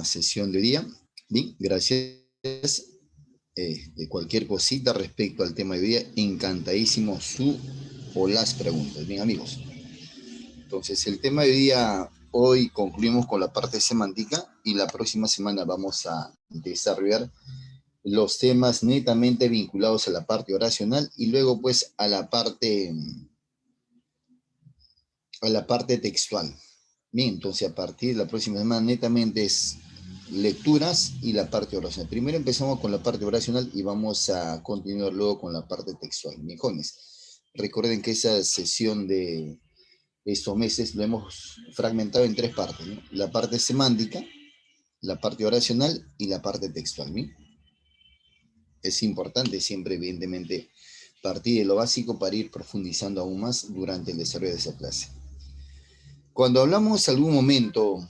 Sesión de hoy día. Bien, gracias. De cualquier cosita respecto al tema de hoy día, encantadísimo su o las preguntas. Bien, amigos. Entonces, el tema de hoy día, hoy concluimos con la parte semántica y la próxima semana vamos a desarrollar los temas netamente vinculados a la parte oracional y luego pues a la parte textual. Bien, entonces a partir de la próxima semana netamente es lecturas y la parte oracional. Primero empezamos con la parte oracional y vamos a continuar luego con la parte textual. Bien, jóvenes, recuerden que esa sesión de estos meses lo hemos fragmentado en tres partes, ¿no? La parte semántica, la parte oracional y la parte textual. ¿Bien? Es importante siempre, evidentemente, partir de lo básico para ir profundizando aún más durante el desarrollo de esa clase. Cuando hablamos algún momento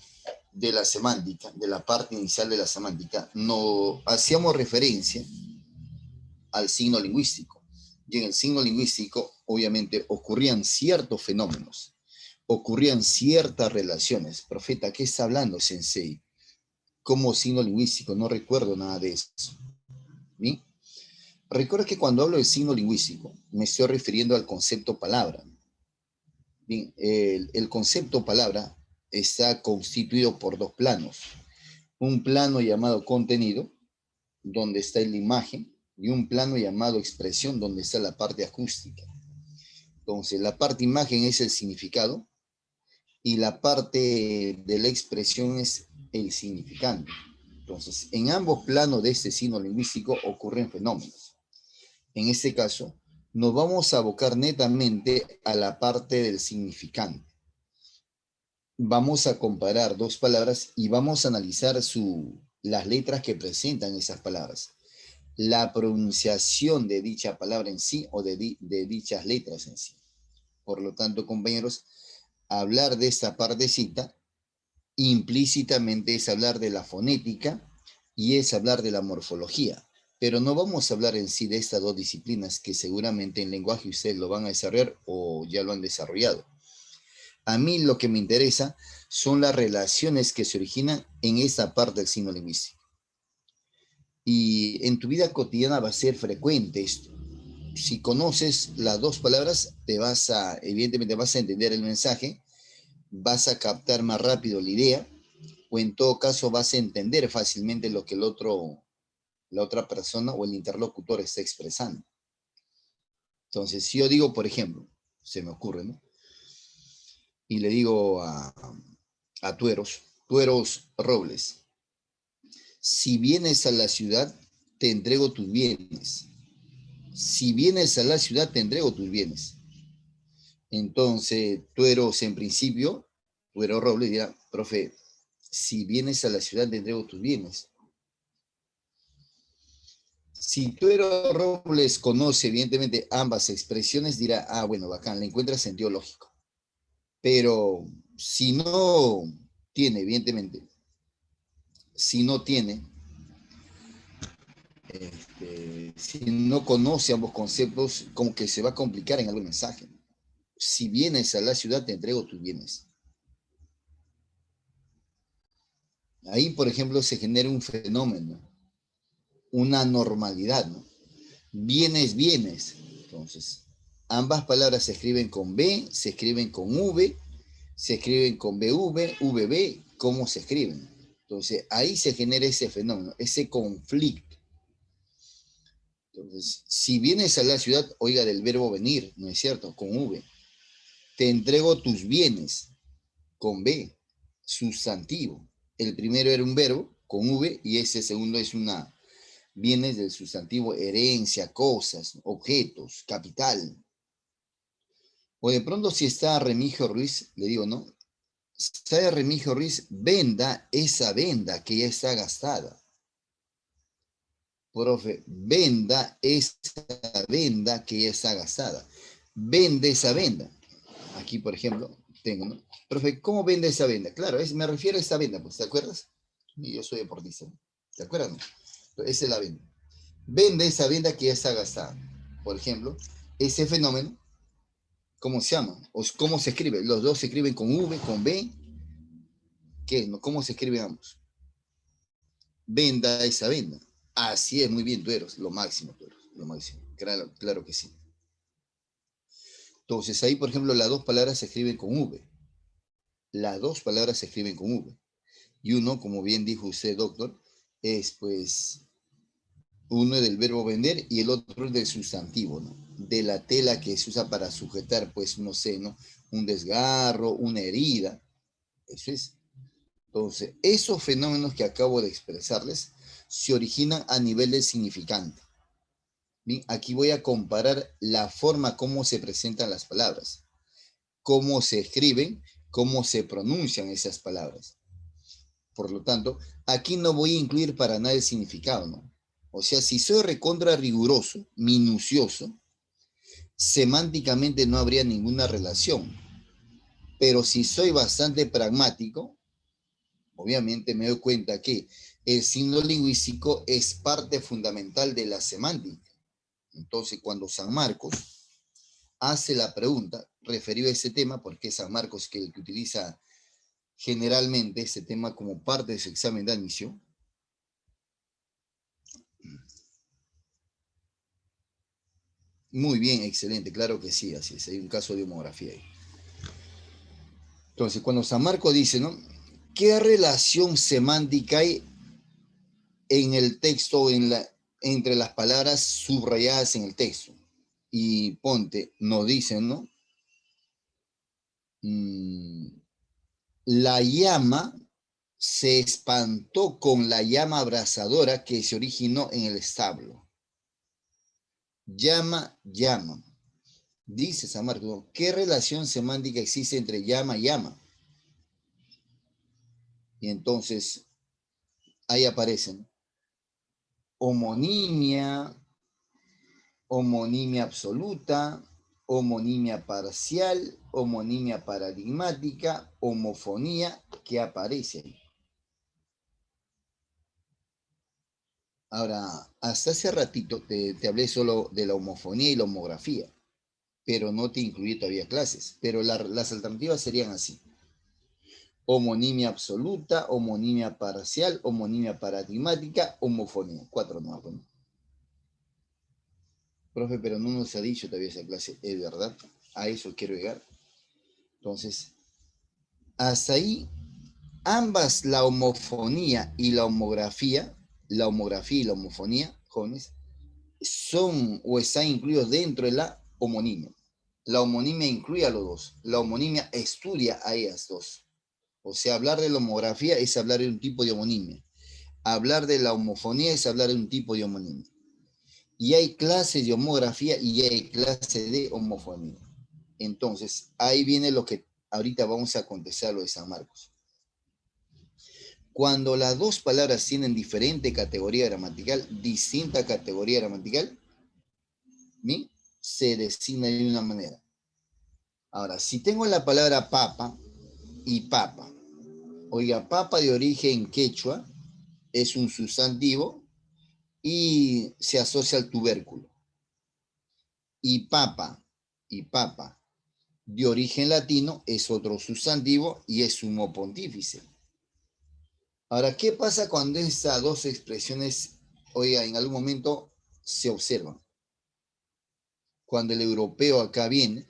de la semántica, de la parte inicial de la semántica, no hacíamos referencia al signo lingüístico. Y en el signo lingüístico, obviamente, ocurrían ciertos fenómenos, ocurrían ciertas relaciones. Profeta, ¿qué está hablando, Sensei? Como signo lingüístico, no recuerdo nada de eso. ¿Bien? Recuerda que cuando hablo de signo lingüístico, me estoy refiriendo al concepto palabra. Bien, el concepto palabra está constituido por dos planos. Un plano llamado contenido, donde está la imagen, y un plano llamado expresión, donde está la parte acústica. Entonces, la parte imagen es el significado y la parte de la expresión es el significante. Entonces, en ambos planos de este signo lingüístico ocurren fenómenos. En este caso, nos vamos a abocar netamente a la parte del significante. Vamos a comparar dos palabras y vamos a analizar las letras que presentan esas palabras, la pronunciación de dicha palabra en sí o de dichas letras en sí. Por lo tanto, compañeros, hablar de esta partecita implícitamente es hablar de la fonética y es hablar de la morfología. Pero no vamos a hablar en sí de estas dos disciplinas que seguramente en lenguaje ustedes lo van a desarrollar o ya lo han desarrollado. A mí lo que me interesa son las relaciones que se originan en esta parte del signo lingüístico. Y en tu vida cotidiana va a ser frecuente esto. Si conoces las dos palabras, evidentemente vas a entender el mensaje, vas a captar más rápido la idea, o en todo caso vas a entender fácilmente lo que la otra persona o el interlocutor está expresando. Entonces, si yo digo, por ejemplo, se me ocurre, ¿no? Y le digo a Tueros Robles, si vienes a la ciudad, te entrego tus bienes. Si vienes a la ciudad, te entrego tus bienes. Entonces, Tueros en principio, Tuero Robles dirá, profe, si vienes a la ciudad, te entrego tus bienes. Si Tuero Robles conoce evidentemente ambas expresiones, dirá, bueno, bacán, le encuentra sentido lógico. Pero si no tiene, evidentemente, si no tiene, si no conoce ambos conceptos, como que se va a complicar en algún mensaje. Si vienes a la ciudad, te entrego tus bienes. Ahí, por ejemplo, se genera un fenómeno, una normalidad, ¿no? Bienes. Entonces, ambas palabras se escriben con B, se escriben con V, se escriben con BV, VB, ¿cómo se escriben? Entonces, ahí se genera ese fenómeno, ese conflicto. Entonces, si vienes a la ciudad, oiga del verbo venir, ¿no es cierto? Con V. Te entrego tus bienes, con B, sustantivo. El primero era un verbo, con V, y ese segundo es bienes del sustantivo herencia, cosas, objetos, capital. O de pronto si está Remigio Ruiz, le digo, ¿no? Está Remigio Ruiz, venda esa venda que ya está gastada. Profe, venda esa venda que ya está gastada. Vende esa venda. Aquí, por ejemplo, tengo, ¿no? Profe, ¿cómo vende esa venda? Claro, me refiero a esa venda, pues, ¿te acuerdas? Y yo soy deportista, ¿no? ¿Te acuerdas? No? Esa es la venda. Vende esa venda que ya está gastada. Por ejemplo, ese fenómeno, ¿cómo se llama? ¿O cómo se escribe? Los dos se escriben con V, con B. ¿Qué? ¿No? ¿Cómo se escriben ambos? venda esa venda. Así es, muy bien, tú eres, lo máximo. Claro, claro que sí. Entonces, ahí, por ejemplo, las dos palabras se escriben con V. Las dos palabras se escriben con V. Y uno, como bien dijo usted, doctor, es pues, uno es del verbo vender y el otro es del sustantivo, ¿no? De la tela que se usa para sujetar, pues, no sé, ¿no? Un desgarro, una herida. Eso es. Entonces, esos fenómenos que acabo de expresarles se originan a nivel de significante. Bien, aquí voy a comparar la forma como se presentan las palabras, cómo se escriben, cómo se pronuncian esas palabras. Por lo tanto, aquí no voy a incluir para nada el significado, ¿no? O sea, si soy recontra riguroso, minucioso, semánticamente no habría ninguna relación. Pero si soy bastante pragmático, obviamente me doy cuenta que el signo lingüístico es parte fundamental de la semántica. Entonces, cuando San Marcos hace la pregunta referido a ese tema, porque es San Marcos el que utiliza generalmente ese tema como parte de su examen de admisión. Muy bien, excelente, claro que sí, así es, hay un caso de homografía ahí. Entonces, cuando San Marcos dice, ¿no? ¿Qué relación semántica hay en el texto, entre las palabras subrayadas en el texto? Y ponte, nos dicen, ¿no? La llama se espantó con la llama abrasadora que se originó en el establo. Llama, llama. Dice San Marcos, ¿qué relación semántica existe entre llama y llama? Y entonces ahí aparecen homonimia, homonimia absoluta, homonimia parcial, homonimia paradigmática, homofonía, que aparece ahí. Ahora, hasta hace ratito te hablé solo de la homofonía y la homografía, pero no te incluí todavía clases. Pero las alternativas serían así. Homonimia absoluta, homonimia parcial, homonimia paradigmática, homofonía. 4 nomás. Bueno. Profe, pero no nos ha dicho todavía esa clase, es verdad. A eso quiero llegar. Entonces, hasta ahí, ambas, la homofonía y la homografía y la homofonía, jóvenes, son o están incluidos dentro de la homonimia. La homonimia incluye a los dos. La homonimia estudia a ellas dos. O sea, hablar de la homografía es hablar de un tipo de homonimia. Hablar de la homofonía es hablar de un tipo de homonimia. Y hay clases de homografía y hay clases de homofonía. Entonces, ahí viene lo que ahorita vamos a contestar lo de San Marcos. Cuando las dos palabras tienen diferente categoría gramatical, distinta categoría gramatical, ¿bien? Se designa de una manera. Ahora, si tengo la palabra papa y papa, oiga, papa de origen quechua es un sustantivo y se asocia al tubérculo. Y papa de origen latino es otro sustantivo y es sumo pontífice. Ahora, ¿qué pasa cuando estas dos expresiones, oiga, en algún momento se observan? Cuando el europeo acá viene,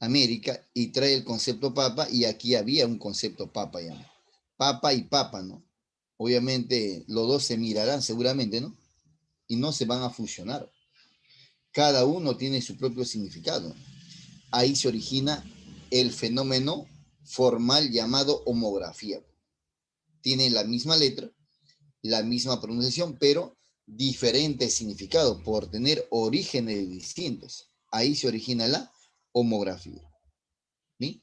América, y trae el concepto papa, y aquí había un concepto papa ya. Papa y papa, ¿no? Obviamente los dos se mirarán seguramente, ¿no? Y no se van a fusionar. Cada uno tiene su propio significado. Ahí se origina el fenómeno formal llamado homografía. Tienen la misma letra, la misma pronunciación, pero diferentes significados por tener orígenes distintos. Ahí se origina la homografía. ¿Sí?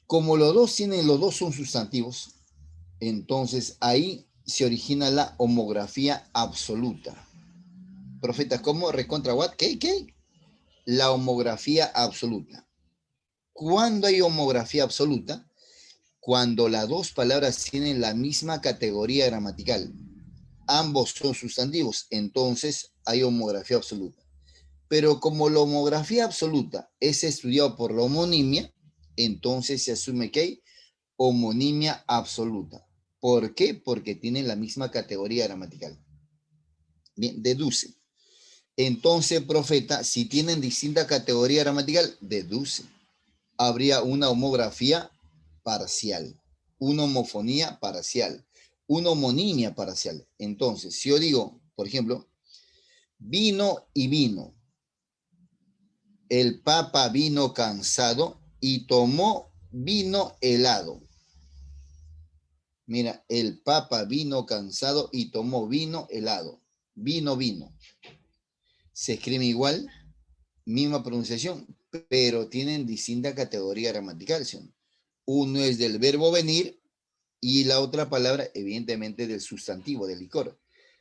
Como los dos son sustantivos, entonces ahí se origina la homografía absoluta. Profeta, ¿cómo? ¿Recontra what? ¿Qué? La homografía absoluta. ¿Cuándo hay homografía absoluta? Cuando las dos palabras tienen la misma categoría gramatical. Ambos son sustantivos, entonces hay homografía absoluta. Pero como la homografía absoluta es estudiado por la homonimia, entonces se asume que hay homonimia absoluta. ¿Por qué? Porque tienen la misma categoría gramatical. Bien, deduce. Entonces, profeta, si tienen distinta categoría gramatical, deduce. Habría una homografía parcial, una homofonía parcial, una homonimia parcial. Entonces, si yo digo, por ejemplo, vino y vino, el Papa vino cansado y tomó vino helado. Mira, el Papa vino cansado y tomó vino helado. Vino, vino. Se escribe igual, misma pronunciación, pero tienen distinta categoría gramatical. ¿Sí? Uno es del verbo venir y la otra palabra, evidentemente, del sustantivo, del licor.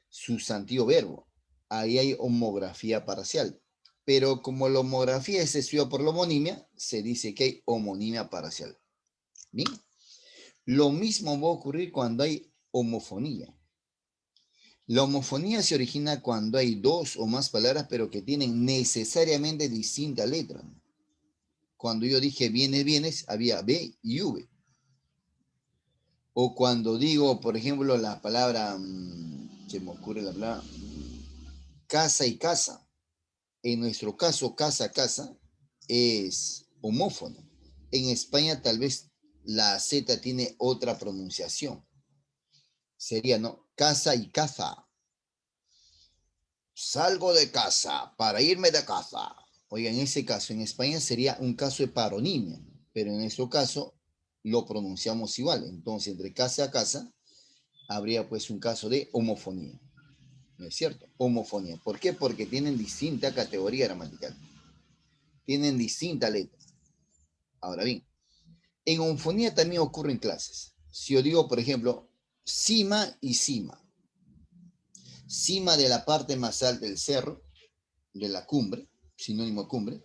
Sustantivo verbo. Ahí hay homografía parcial. Pero como la homografía es estudiada por la homonimia, se dice que hay homonimia parcial. Bien. Lo mismo va a ocurrir cuando hay homofonía. La homofonía se origina cuando hay dos o más palabras, pero que tienen necesariamente distintas letras. Cuando yo dije bienes, bienes, había B y V. O cuando digo, por ejemplo, la palabra, se me ocurre la palabra, casa y casa. En nuestro caso, casa, casa, es homófono. En España tal vez la Z tiene otra pronunciación. Sería, ¿no? Casa y caza. Salgo de casa para irme de casa. Oiga, en ese caso, en España sería un caso de paronimia, pero en nuestro caso lo pronunciamos igual. Entonces, entre casa a casa, habría pues un caso de homofonía. ¿No es cierto? Homofonía. ¿Por qué? Porque tienen distinta categoría gramatical. Tienen distintas letras. Ahora bien, en homofonía también ocurren clases. Si yo digo, por ejemplo, cima y cima. Cima de la parte más alta del cerro, de la cumbre, sinónimo de cumbre,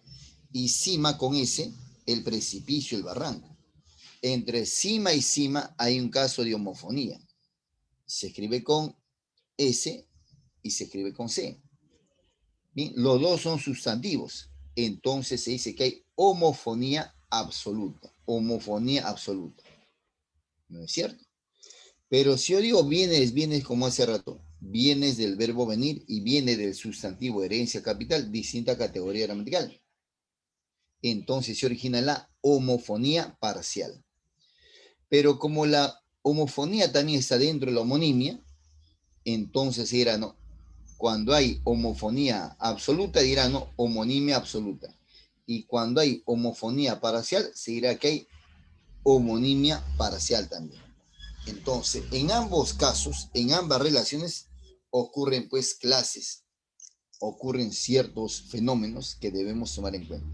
y cima con S, el precipicio, el barranco. Entre cima y cima hay un caso de homofonía. Se escribe con S y se escribe con C. Bien, los dos son sustantivos. Entonces se dice que hay homofonía absoluta. Homofonía absoluta. ¿No es cierto? Pero si yo digo bienes, bienes como hace rato, bienes del verbo venir y viene del sustantivo herencia capital, distinta categoría gramatical. Entonces se origina la homofonía parcial. Pero como la homofonía también está dentro de la homonimia, entonces era, ¿no? Cuando hay homofonía absoluta, dirá, ¿no? Homonimia absoluta. Y cuando hay homofonía parcial, se dirá que hay homonimia parcial también. Entonces, en ambos casos, en ambas relaciones, ocurren pues clases, ocurren ciertos fenómenos que debemos tomar en cuenta.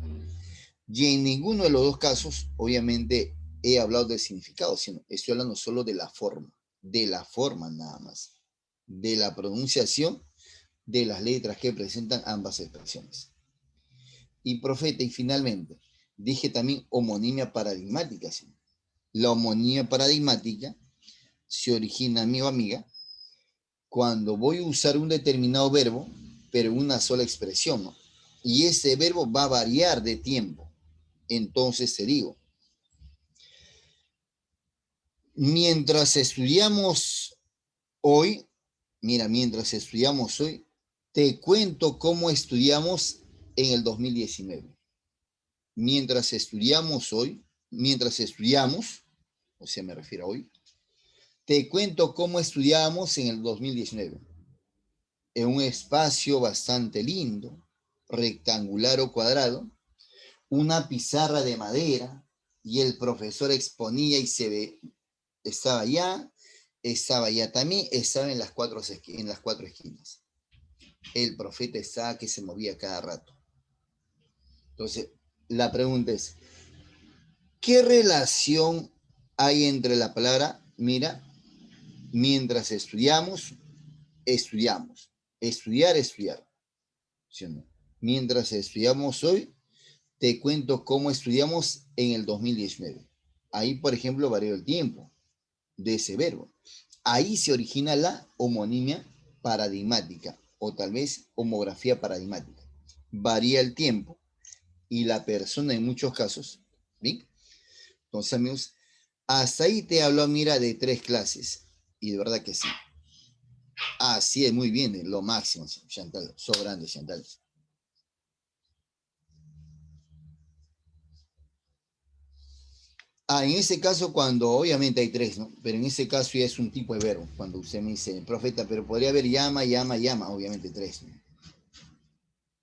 Y en ninguno de los dos casos, obviamente, he hablado del significado, sino estoy hablando solo de la forma nada más, de la pronunciación de las letras que presentan ambas expresiones. Y profeta, y finalmente, dije también homonimia paradigmática. ¿Sí? La homonimia paradigmática se origina, amigo o amiga, cuando voy a usar un determinado verbo, pero en una sola expresión, ¿no? Y ese verbo va a variar de tiempo. Entonces te digo, mientras estudiamos hoy, mira, mientras estudiamos hoy, te cuento cómo estudiamos en el 2019. Mientras estudiamos hoy, mientras estudiamos, o sea, me refiero a hoy, te cuento cómo estudiamos en el 2019. En un espacio bastante lindo, rectangular o cuadrado, una pizarra de madera, y el profesor exponía y se ve, estaba allá también, estaba en las cuatro esquinas. El profeta estaba que se movía cada rato. Entonces, la pregunta es, ¿qué relación hay entre la palabra, mira, mientras estudiamos, estudiamos, estudiar, estudiar? ¿Sí o no? Mientras estudiamos hoy, te cuento cómo estudiamos en el 2019. Ahí, por ejemplo, varió el tiempo de ese verbo. Ahí se origina la homonimia paradigmática o tal vez homografía paradigmática. Varía el tiempo y la persona en muchos casos. ¿Bien? Entonces, amigos, hasta ahí te hablo, mira, de tres clases. Y de verdad que sí. Así es, muy bien, lo máximo, Chantal, sobrando, Chantal. En ese caso, cuando obviamente hay tres, ¿no? Pero en ese caso ya es un tipo de verbo. Cuando usted me dice, profeta, pero podría haber llama, llama, llama, obviamente tres, ¿no?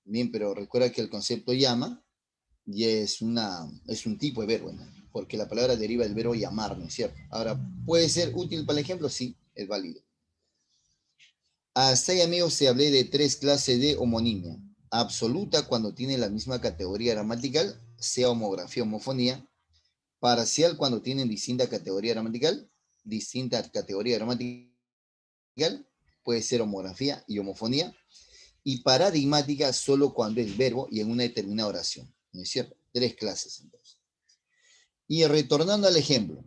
Bien, pero recuerda que el concepto llama ya es un tipo de verbo, ¿no? Porque la palabra deriva del verbo llamar, ¿no es cierto? Ahora, ¿puede ser útil para el ejemplo? Sí, es válido. Hasta ahí, amigos, se hablé de tres clases de homonimia. Absoluta, cuando tiene la misma categoría gramatical, sea homografía o homofonía. Parcial, cuando tienen distinta categoría gramatical, distinta categoría gramatical, puede ser homografía y homofonía. Y paradigmática, solo cuando es verbo y en una determinada oración. ¿No es cierto? Tres clases, entonces. Y retornando al ejemplo.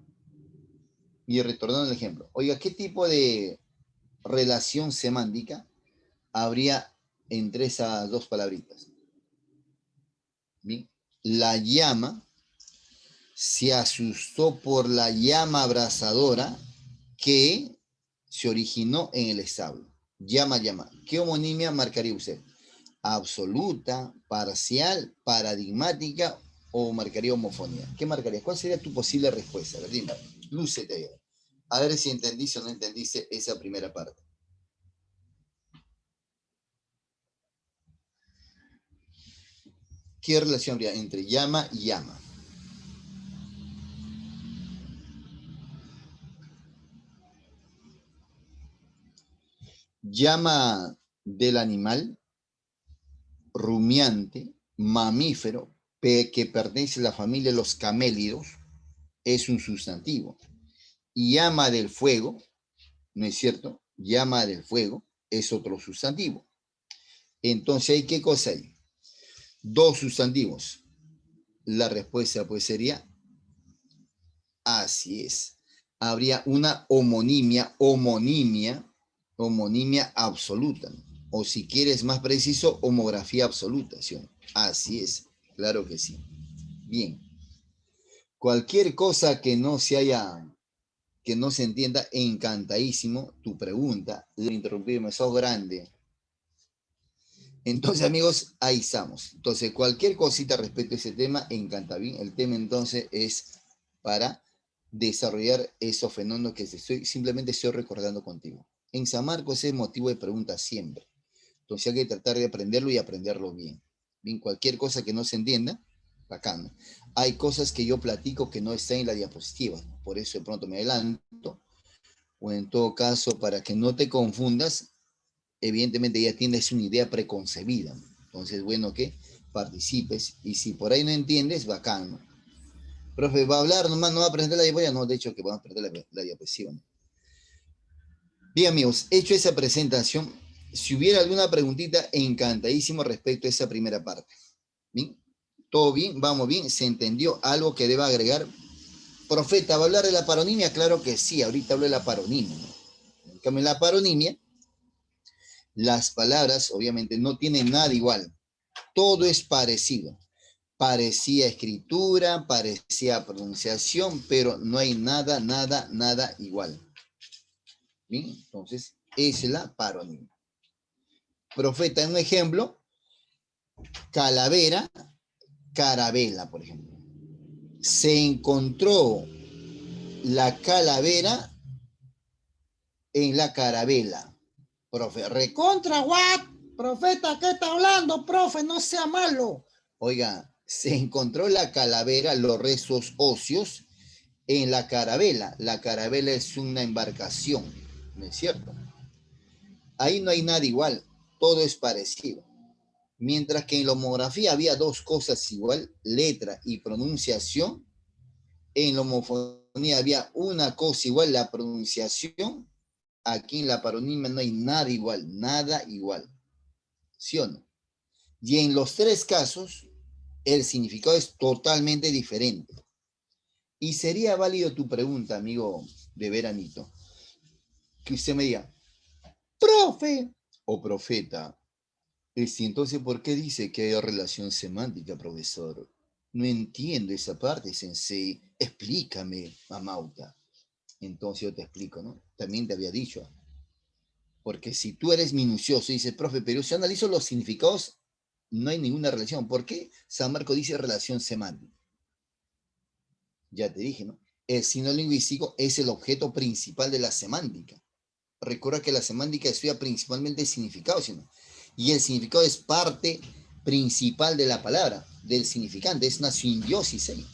Oiga, ¿qué tipo de relación semántica habría entre esas dos palabritas? Bien. La llama se asustó por la llama abrasadora que se originó en el establo. Llama, llama. ¿Qué homonimia marcaría usted? ¿Absoluta, parcial, paradigmática o marcaría homofonía? ¿Qué marcaría? ¿Cuál sería tu posible respuesta? A ver, dime. Lúcete. A ver si entendiste o no entendiste esa primera parte. ¿Qué relación habría entre llama y llama? Llama del animal, rumiante, mamífero, que pertenece a la familia de los camélidos, es un sustantivo. Y llama del fuego, ¿no es cierto? Llama del fuego es otro sustantivo. Entonces, ¿qué cosa hay? Dos sustantivos. La respuesta pues sería, así es. Habría una homonimia absoluta. O si quieres más preciso, homografía absoluta. ¿Sí? Así es, claro que sí. Bien. Cualquier cosa que no se entienda, encantadísimo tu pregunta. De interrumpirme, sos grande. Entonces, amigos, ahí estamos. Entonces, cualquier cosita respecto a ese tema, encanta bien. El tema entonces es para desarrollar esos fenómenos que simplemente estoy recordando contigo. En San Marcos es motivo de pregunta siempre. Entonces hay que tratar de aprenderlo y aprenderlo bien. Bien, cualquier cosa que no se entienda, bacán. Hay cosas que yo platico que no están en la diapositiva, por eso de pronto me adelanto. O en todo caso, para que no te confundas, evidentemente ya tienes una idea preconcebida. Entonces, bueno, que participes y si por ahí no entiendes, bacán, ¿no? Profe, ¿va a hablar nomás, no va a presentar la diapositiva? No, de hecho que vamos a aprender la diapositiva, ¿no? Bien, amigos, hecho esa presentación, si hubiera alguna preguntita, encantadísimo respecto a esa primera parte. ¿Bien? ¿Todo bien? ¿Vamos bien? ¿Se entendió algo que deba agregar? Profeta, ¿va a hablar de la paronimia? Claro que sí, ahorita hablo de la paronimia, ¿no? En cambio, en la paronimia, las palabras obviamente no tienen nada igual, todo es parecido. Parecía escritura, parecía pronunciación, pero no hay nada, nada, nada igual. Bien, entonces, esa es la paronimia. Profeta, un ejemplo, calavera, carabela, por ejemplo. Se encontró la calavera en la carabela. Profe, recontra, what? Profeta, ¿qué está hablando, profe? No sea malo. Oiga, se encontró la calavera, los restos óseos, en la carabela. La carabela es una embarcación, ¿no es cierto? Ahí no hay nada igual, todo es parecido. Mientras que en la homografía había dos cosas igual, letra y pronunciación, en la homofonía había una cosa igual, la pronunciación. Aquí en la paronimia no hay nada igual, nada igual. ¿Sí o no? Y en los tres casos, el significado es totalmente diferente. Y sería válido tu pregunta, amigo de veranito, que usted me diga, profe o profeta, entonces, ¿por qué dice que hay relación semántica, profesor? No entiendo esa parte, sensei. Explícame, mamauta. Entonces yo te explico, ¿no? También te había dicho, porque si tú eres minucioso y dices, profe, pero si analizo los significados, no hay ninguna relación. ¿Por qué? San Marco dice relación semántica. Ya te dije, ¿no? El signo lingüístico es el objeto principal de la semántica. Recuerda que la semántica estudia principalmente el significado, ¿no? Y el significado es parte principal de la palabra, del significante, es una simbiosis ahí.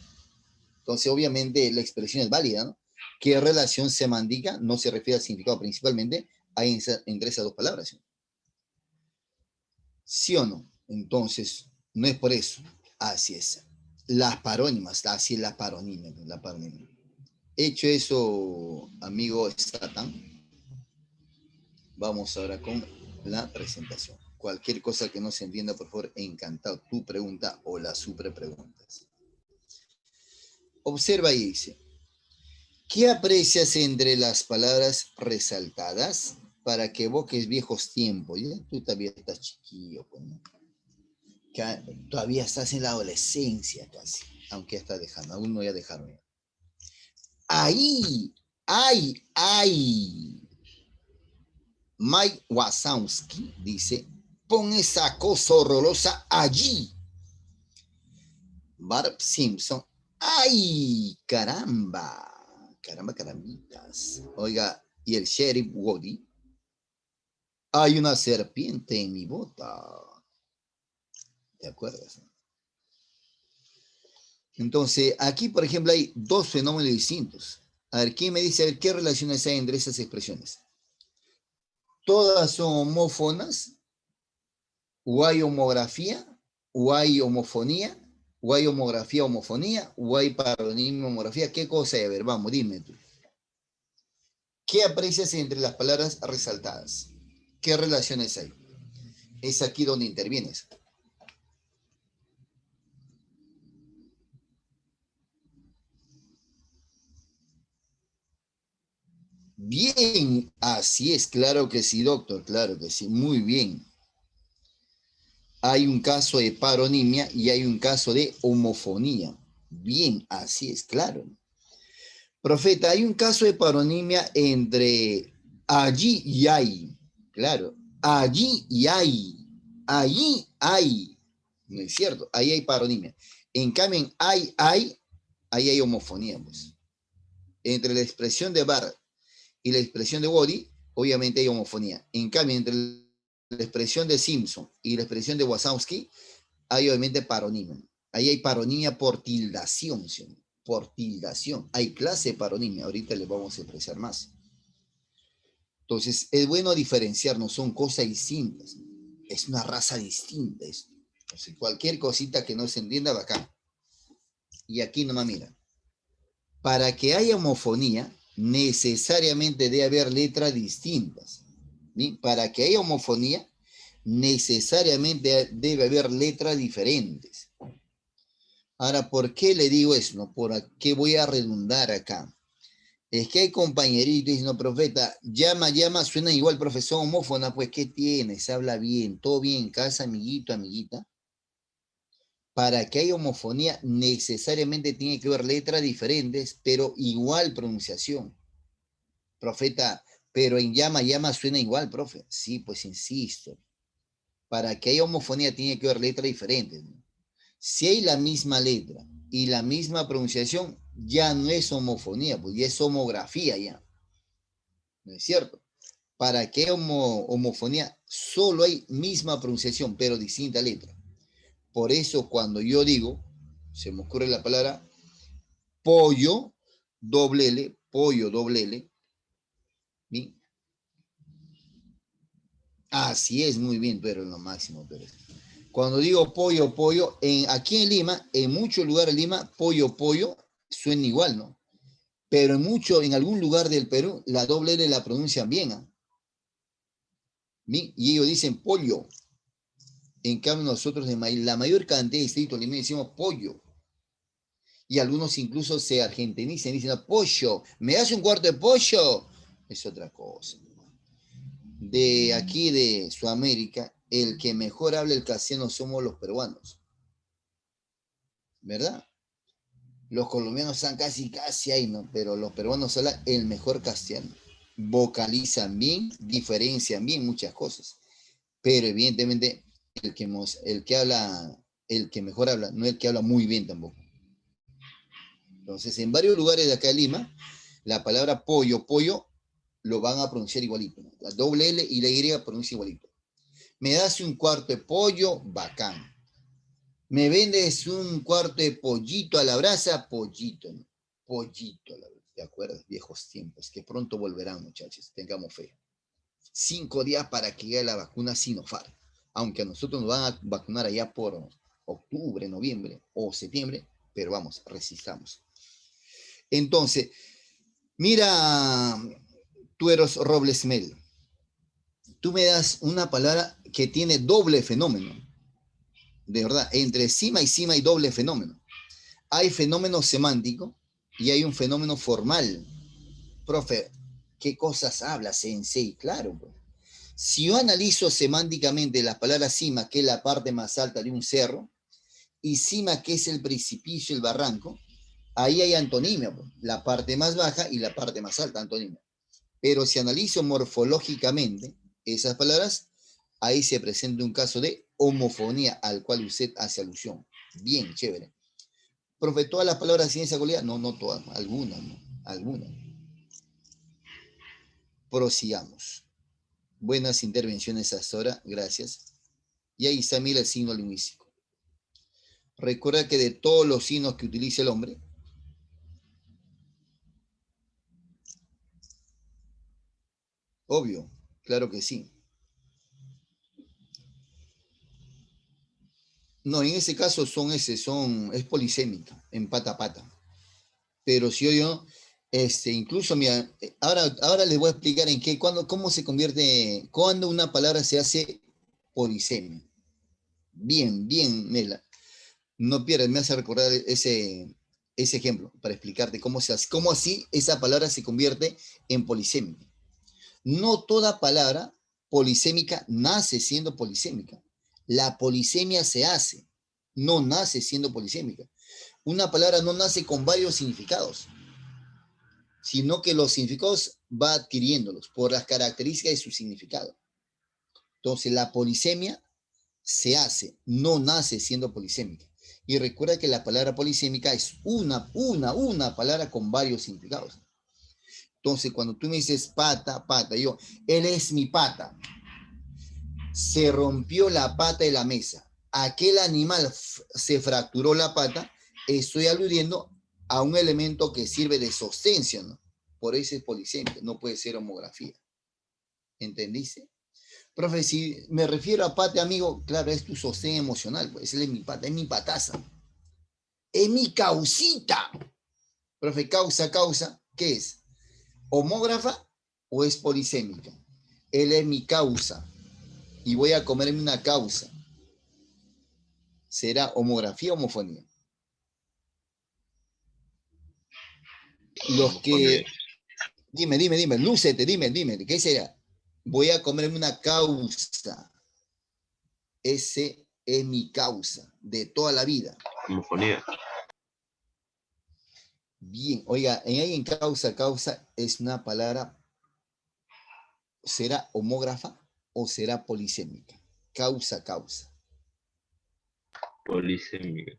Entonces, obviamente, la expresión es válida, ¿no? ¿Qué relación semántica no se refiere al significado principalmente? Hay entre esas dos palabras, ¿sí? ¿Sí o no? Entonces, no es por eso. Así es. Las parónimas, así es la paronimia, la paronimia. Hecho eso, amigo Satan, vamos ahora con la presentación. Cualquier cosa que no se entienda, por favor, encantado. Tu pregunta o las super preguntas. Observa y dice, ¿qué aprecias entre las palabras resaltadas para que evoques viejos tiempos? ¿Ya? Tú todavía estás chiquillo, pues, ¿no? Todavía estás en la adolescencia casi, aunque ya estás dejando, aún no voy a dejarme. Ahí, ay. Mike Wazowski dice, pon esa cosa horrorosa allí. Bart Simpson, ¡ay! Caramba, carambitas. Oiga, y el sheriff Woody, hay una serpiente en mi bota. ¿Te acuerdas? Entonces, aquí, por ejemplo, hay dos fenómenos distintos. A ver, ¿quién me dice, a ver, qué relaciones hay entre esas expresiones? ¿Todas son homófonas? ¿O hay homografía? ¿O hay homofonía? ¿O hay homografía, homofonía? ¿O hay paronimia, homografía? ¿Qué cosa hay? A ver, vamos, dime tú. ¿Qué aprecias entre las palabras resaltadas? ¿Qué relaciones hay? Es aquí donde intervienes. Bien, así es, claro que sí, doctor, claro que sí, muy bien. Hay un caso de paronimia y hay un caso de homofonía. Bien, así es, claro. Profeta, hay un caso de paronimia entre allí y ahí. Claro, allí y ahí. Allí hay. No es cierto, ahí hay paronimia. En cambio, en ahí hay homofonía, pues. Entre la expresión de Bart y la expresión de Woody, obviamente hay homofonía. En cambio, entre la expresión de Simpson y la expresión de Wazowski, hay obviamente paronimia. Ahí hay paronimia por tildación, ¿sí? Por tildación. Hay clase de paronimia, ahorita les vamos a expresar más. Entonces, es bueno diferenciarnos, son cosas distintas. Es una raza distinta esto. Entonces, cualquier cosita que no se entienda, va acá. Y aquí nomás mira. Para que haya homofonía, necesariamente debe haber letras distintas. ¿Bien? Para que haya homofonía, necesariamente debe haber letras diferentes. Ahora, ¿por qué le digo eso? ¿No? ¿Por qué voy a redundar acá? Es que hay compañeritos dicen, no, profeta, llama, suena igual, profesor homófona, pues, ¿qué tienes? Habla bien, todo bien en casa, amiguito, amiguita. Para que haya homofonía, necesariamente tiene que haber letras diferentes, pero igual pronunciación. Profeta, pero en llama suena igual, profe. Sí, pues insisto. Para que haya homofonía, tiene que haber letras diferentes, ¿no? Si hay la misma letra y la misma pronunciación, ya no es homofonía, pues ya es homografía ya. ¿No es cierto? ¿Para qué homofonía? Solo hay misma pronunciación, pero distinta letra. Por eso cuando yo digo, se me ocurre la palabra pollo, doble L, ¿bien? Así es, muy bien, pero lo máximo, pero cuando digo pollo, aquí en Lima, en muchos lugares de Lima, pollo, suena igual, ¿no? Pero en algún lugar del Perú, la doble L la pronuncian bien, ¿eh? Y ellos dicen pollo. En cambio, nosotros en la mayor cantidad de distritos limeños decimos pollo. Y algunos incluso se argentinizan y dicen, pollo, ¿me das un cuarto de pollo? Es otra cosa. De aquí de Sudamérica, el que mejor habla el castellano somos los peruanos. ¿Verdad? Los colombianos están casi ahí, ¿no? Pero los peruanos hablan el mejor castellano. Vocalizan bien, diferencian bien muchas cosas. Pero evidentemente el que mejor habla, no el que habla muy bien tampoco. Entonces, en varios lugares de acá de Lima, la palabra pollo, lo van a pronunciar igualito, ¿no? La doble L y la Y pronuncia igualito. Me das un cuarto de pollo, bacán. Me vendes un cuarto de pollito a la brasa, pollito, ¿no? Pollito a la brasa. ¿Te acuerdas? Viejos tiempos, que pronto volverán, muchachos, tengamos fe. 5 días para que llegue la vacuna Sinopharm. Aunque a nosotros nos van a vacunar allá por octubre, noviembre o septiembre, pero vamos, resistamos. Entonces, mira, tú eres Robles Mel. Tú me das una palabra que tiene doble fenómeno. De verdad, entre cima y doble fenómeno. Hay fenómeno semántico y hay un fenómeno formal. Profe, ¿qué cosas habla Sensei? Claro, pues. Si yo analizo semánticamente la palabra cima, que es la parte más alta de un cerro, y cima, que es el precipicio, el barranco, ahí hay antonimia, pues, la parte más baja y la parte más alta, antonimia. Pero si analizo morfológicamente esas palabras, ahí se presenta un caso de homofonía al cual usted hace alusión. Bien, chévere. Profe, ¿todas las palabras tienen esa cualidad? No, no todas, algunas, ¿no? Algunas. Prosigamos. Buenas intervenciones hasta ahora, gracias. Y ahí está, mira el signo lingüístico. Recuerda que de todos los signos que utiliza el hombre, obvio, claro que sí. No, en ese caso es polisémica, en pata a pata. Pero si yo, incluso, mira, ahora les voy a explicar cómo se convierte, cuando una palabra se hace polisemia. Bien, bien, Mela. No pierdas, me hace recordar ese ejemplo para explicarte cómo así esa palabra se convierte en polisémica. No toda palabra polisémica nace siendo polisémica. La polisemia se hace, no nace siendo polisémica. Una palabra no nace con varios significados, sino que los significados va adquiriéndolos por las características de su significado. Entonces, la polisemia se hace, no nace siendo polisémica. Y recuerda que la palabra polisémica es una palabra con varios significados. Entonces, cuando tú me dices pata, él es mi pata. Se rompió la pata de la mesa. Aquel animal se fracturó la pata. Estoy aludiendo a un elemento que sirve de sostención, ¿no? Por eso es polisémica, no puede ser homografía. ¿Entendiste? Profe, si me refiero a pata, amigo, claro, es tu sostén emocional, pues él es mi pata, es mi pataza. Es mi causita. Profe, causa, ¿qué es? ¿Homógrafa o es polisémica? Él es mi causa y voy a comerme una causa. ¿Será homografía o homofonía? Los que... Dime, lúcete, dime, ¿qué será? Voy a comerme una causa. Ese es mi causa de toda la vida. Homofonía. Bien, oiga, ahí en causa es una palabra, ¿será homógrafa o será polisémica? Causa. Polisémica.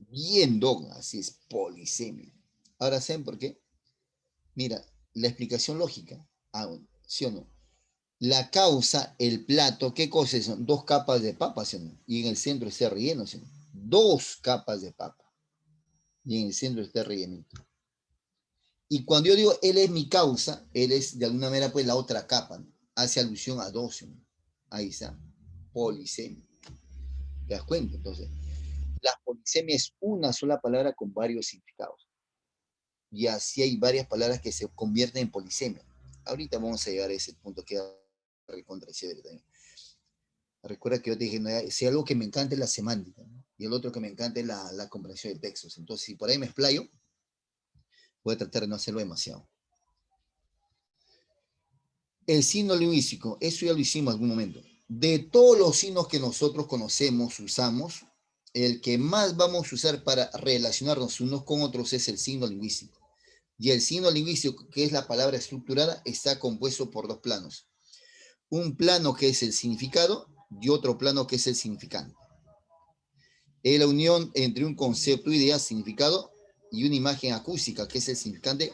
Bien, Don, así es, polisemia. Ahora, ¿saben por qué? Mira, la explicación lógica, ¿sí o no? La causa, el plato, ¿qué cosas son? 2 capas de papa, ¿sí o no? Y en el centro está relleno, ¿sí o no? 2 capas de papa. Y en el centro está rellenito. Y cuando yo digo, él es mi causa, él es de alguna manera pues la otra capa, ¿no? Hace alusión a 2, ¿no? Ahí está, polisemia. ¿Te das cuenta? Entonces, la polisemia es una sola palabra con varios significados. Y así hay varias palabras que se convierten en polisemia. Ahorita vamos a llegar a ese punto que recontra chévere también. Recuerda que yo te dije, no, si algo que me encanta es la semántica, ¿no? Y el otro que me encanta es la comprensión de textos. Entonces, si por ahí me explayo, voy a tratar de no hacerlo demasiado. El signo lingüístico, eso ya lo hicimos en algún momento. De todos los signos que nosotros conocemos, usamos, el que más vamos a usar para relacionarnos unos con otros es el signo lingüístico. Y el signo lingüístico, que es la palabra estructurada, está compuesto por dos planos. Un plano que es el significado y otro plano que es el significante. Es la unión entre un concepto, idea, significado y una imagen acústica, que es el significante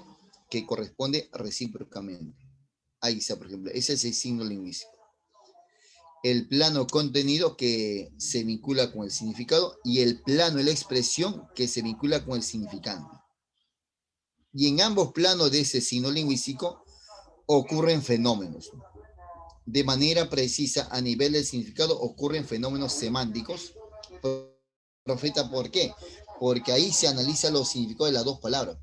que corresponde recíprocamente. Ahí está, por ejemplo, ese es el signo lingüístico. El plano contenido que se vincula con el significado y el plano de la expresión que se vincula con el significante. Y en ambos planos de ese signo lingüístico ocurren fenómenos. De manera precisa, a nivel del significado, ocurren fenómenos semánticos. Profeta, ¿por qué? Porque ahí se analiza los significados de las dos palabras.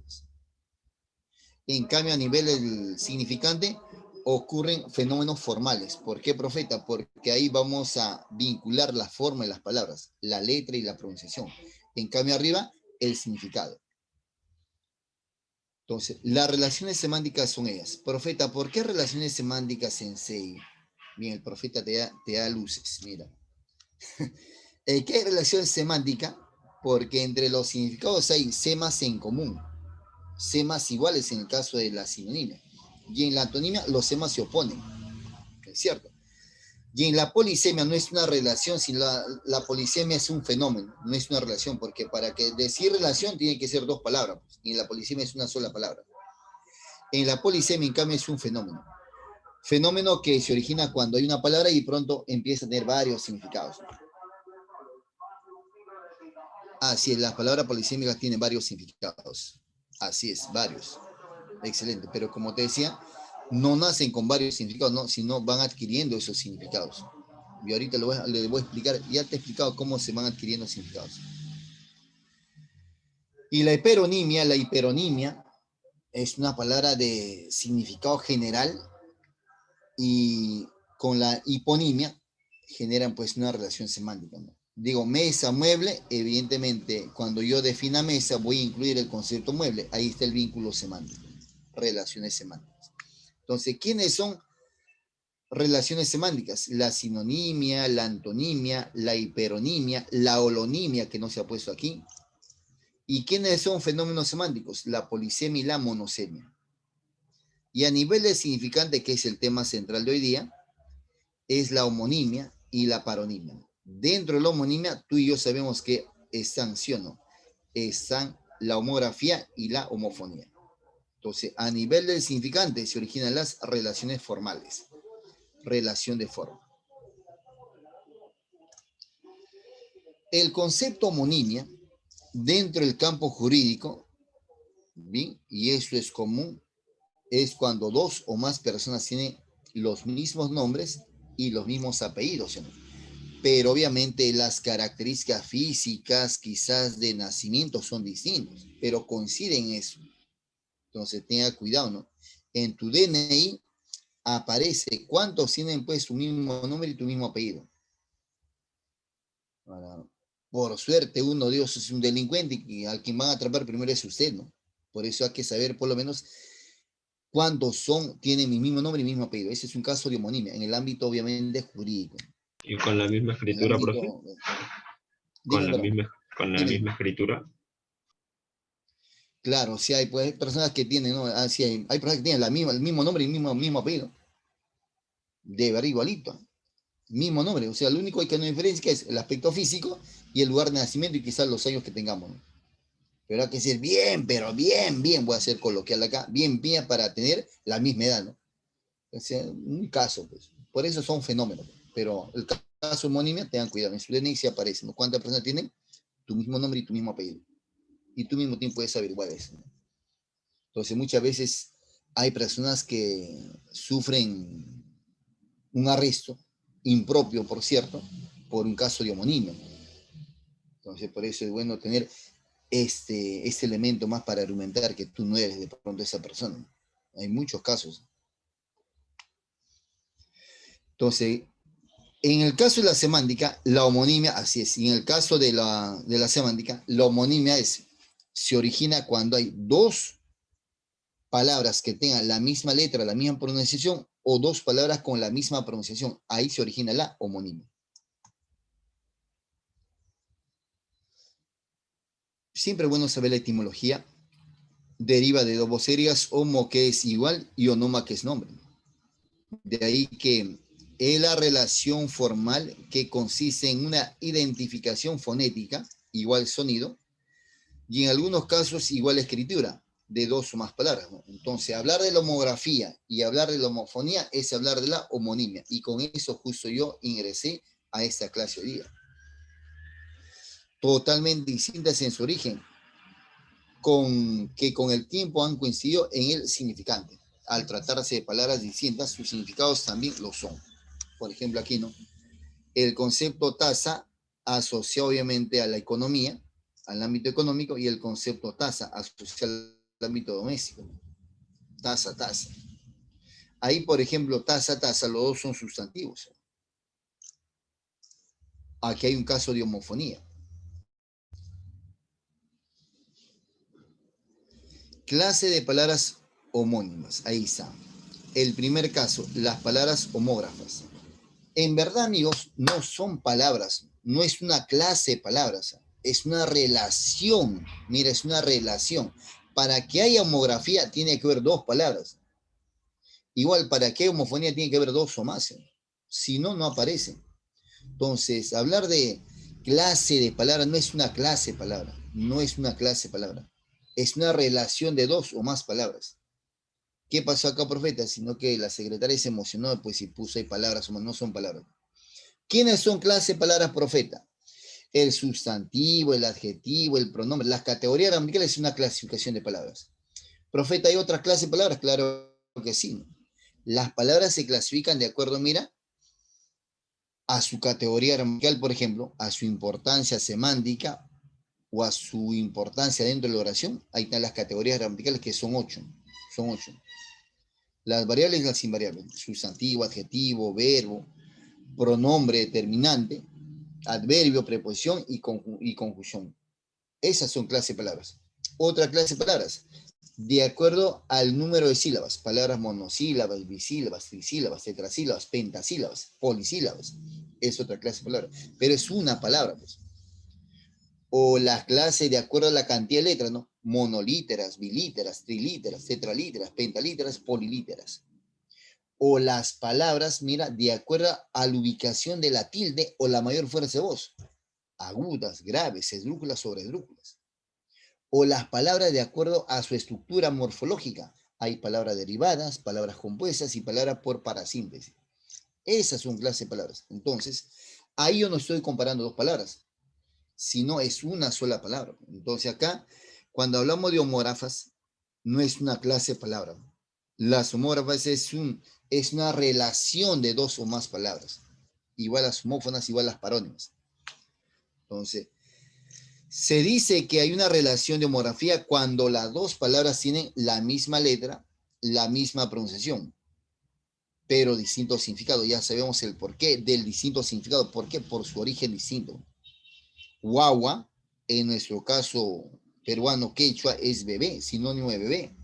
En cambio, a nivel del significante, ocurren fenómenos formales. ¿Por qué, profeta? Porque ahí vamos a vincular la forma de las palabras, la letra y la pronunciación. En cambio, arriba, el significado. Entonces, las relaciones semánticas son ellas. Profeta, ¿por qué relaciones semánticas, Sensei? Bien, el profeta te da luces, mira. ¿Qué hay relación semántica? Porque entre los significados hay semas en común, semas iguales en el caso de la sinonimia. Y en la antonimia los semas se oponen, ¿es cierto? Y en la polisemia no es una relación, sino la polisemia es un fenómeno, no es una relación, porque para que decir relación tiene que ser dos palabras, pues, y en la polisemia es una sola palabra. En la polisemia, en cambio, es un fenómeno. Fenómeno que se origina cuando hay una palabra y pronto empieza a tener varios significados. Así es, las palabras polisémicas tienen varios significados. Así es, varios. Excelente. Pero como te decía, no nacen con varios significados, ¿no? Sino van adquiriendo esos significados. Y ahorita le voy a explicar, ya te he explicado cómo se van adquiriendo significados. Y la hiperonimia, es una palabra de significado general y con la hiponimia generan pues una relación semántica, ¿no? Digo, mesa, mueble, evidentemente, cuando yo defina mesa, voy a incluir el concepto mueble. Ahí está el vínculo semántico, relaciones semánticas. Entonces, ¿quiénes son relaciones semánticas? La sinonimia, la antonimia, la hiperonimia, la holonimia, que no se ha puesto aquí. ¿Y quiénes son fenómenos semánticos? La polisemia y la monosemia. Y a nivel de significante, que es el tema central de hoy día, es la homonimia y la paronimia. Dentro de la homonimia, tú y yo sabemos que están, ¿sí o no? Están la homografía y la homofonía. Entonces, a nivel del significante se originan las relaciones formales. Relación de forma. El concepto homonimia, dentro del campo jurídico, ¿bien? Y eso es común, es cuando dos o más personas tienen los mismos nombres y los mismos apellidos, ¿sí o no? Pero obviamente las características físicas, quizás de nacimiento, son distintas, pero coinciden en eso. Entonces tenga cuidado, ¿no? En tu DNI aparece cuántos tienen pues tu mismo nombre y tu mismo apellido. Ahora, por suerte, uno de ellos es un delincuente y a quien van a atrapar primero es usted, ¿no? Por eso hay que saber por lo menos cuántos tienen mi mismo nombre y mi mismo apellido. Ese es un caso de homonimia, en el ámbito obviamente jurídico. Y con la misma En el escritura, profe. ámbito... Con Dime, la perdón. misma, con la Dime. misma escritura. Claro, sí hay pues, personas que tienen, ¿no? Ah, sí hay personas que tienen el mismo nombre y el mismo apellido. De verdad, igualito. Mismo nombre. O sea, lo único que no diferencia es el aspecto físico y el lugar de nacimiento y quizás los años que tengamos, ¿no? Pero hay que ser bien, pero bien, voy a hacer coloquial acá, bien para tener la misma edad, ¿no? O sea, un caso, pues. Por eso son fenómenos. Pero el caso homonimia, tengan cuidado. En su DNI se aparece, ¿no? ¿Cuántas personas tienen tu mismo nombre y tu mismo apellido? Y tú mismo tiempo puedes averiguar eso, ¿no? Entonces, muchas veces hay personas que sufren un arresto impropio, por cierto, por un caso de homonimia. Entonces, por eso es bueno tener este elemento más para argumentar que tú no eres de pronto esa persona. Hay muchos casos. Entonces, en el caso de la semántica, la homonimia, así es. Y en el caso de la semántica, la homonimia se origina cuando hay dos palabras que tengan la misma letra, la misma pronunciación, o dos palabras con la misma pronunciación. Ahí se origina la homonimia. Siempre es bueno saber la etimología. Deriva de dos vocerías, homo que es igual y onoma que es nombre. De ahí que es la relación formal que consiste en una identificación fonética, igual sonido, y en algunos casos igual escritura, de dos o más palabras, ¿no? Entonces, hablar de la homografía y hablar de la homofonía es hablar de la homonimia. Y con eso justo yo ingresé a esta clase hoy día. Totalmente distintas en su origen, que con el tiempo han coincidido en el significante. Al tratarse de palabras distintas, sus significados también lo son. Por ejemplo, aquí, ¿no? El concepto tasa asocia obviamente a la economía, al ámbito económico, y el concepto tasa asocia al ámbito doméstico. Tasa, tasa. Ahí, por ejemplo, tasa, tasa, los dos son sustantivos. Aquí hay un caso de homofonía. Clase de palabras homónimas. Ahí está. El primer caso, las palabras homógrafas. En verdad, amigos, no son palabras, no es una clase de palabras, es una relación. Mira, es una relación. Para que haya homografía tiene que haber dos palabras. Igual, para que haya homofonía tiene que haber dos o más. Si no, no aparece. Entonces, hablar de clase de palabras no es una clase de palabra, no es una clase de palabra. Es una relación de dos o más palabras. ¿Qué pasó acá, profeta? Sino que la secretaria se emocionó, pues, y puso ahí palabras, no son palabras. ¿Quiénes son clase de palabras, profeta? El sustantivo, el adjetivo, el pronombre. Las categorías gramaticales es una clasificación de palabras. Profeta, ¿hay otra clase de palabras? Claro que sí, ¿no? Las palabras se clasifican de acuerdo, mira, a su categoría gramatical, por ejemplo, a su importancia semántica o a su importancia dentro de la oración. Ahí están las categorías gramaticales que son 8. Son 8. Las variables y las invariables. Sustantivo, adjetivo, verbo, pronombre determinante, adverbio, preposición y conjunción. Esas son clases de palabras. Otra clase de palabras, de acuerdo al número de sílabas, palabras monosílabas, bisílabas, trisílabas, tetrasílabas, pentasílabas, polisílabas, es otra clase de palabras, pero es una palabra, pues. O las clases de acuerdo a la cantidad de letras, ¿no? Monolíteras, bilíteras, trilíteras, tetralíteras, pentalíteras, polilíteras. O las palabras, mira, de acuerdo a la ubicación de la tilde o la mayor fuerza de voz, agudas, graves, esdrújulas sobre esdrújulas. O las palabras de acuerdo a su estructura morfológica. Hay palabras derivadas, palabras compuestas y palabras por parasíntesis. Esas son clases de palabras. Entonces, ahí yo no estoy comparando dos palabras, sino es una sola palabra. Entonces acá, cuando hablamos de homógrafas, no es una clase de palabra. Las homógrafas es una relación de dos o más palabras. Igual las homófonas, igual las parónimas. Entonces, se dice que hay una relación de homografía cuando las dos palabras tienen la misma letra, la misma pronunciación, pero distinto significado. Ya sabemos el porqué del distinto significado. ¿Por qué? Por su origen distinto. Guagua, en nuestro caso peruano quechua, es bebé, sinónimo de bebé.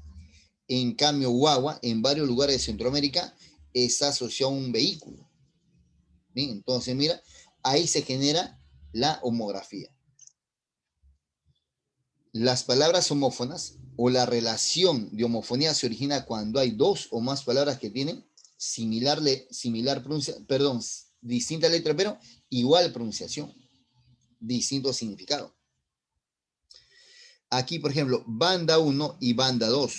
En cambio, guagua, en varios lugares de Centroamérica, está asociado a un vehículo. Bien, entonces, mira, ahí se genera la homografía. Las palabras homófonas o la relación de homofonía se origina cuando hay dos o más palabras que tienen distinta letra, pero igual pronunciación, distinto significado. Aquí, por ejemplo, banda 1 y banda 2.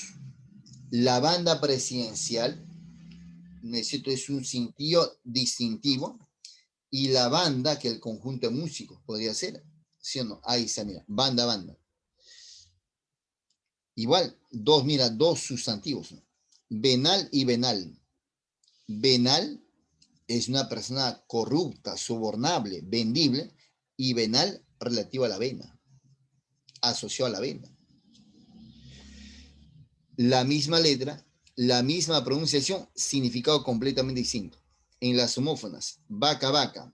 La banda presidencial, necesito, es un sentido distintivo, y la banda, que el conjunto de músicos podría ser, ¿sí o no? Ahí está, mira, banda, banda. Igual, dos sustantivos, ¿no? Venal y venal. Venal es una persona corrupta, sobornable, vendible, y venal relativo a la vena, asociado a la vena. La misma letra, la misma pronunciación, significado completamente distinto. En las homófonas, vaca, vaca,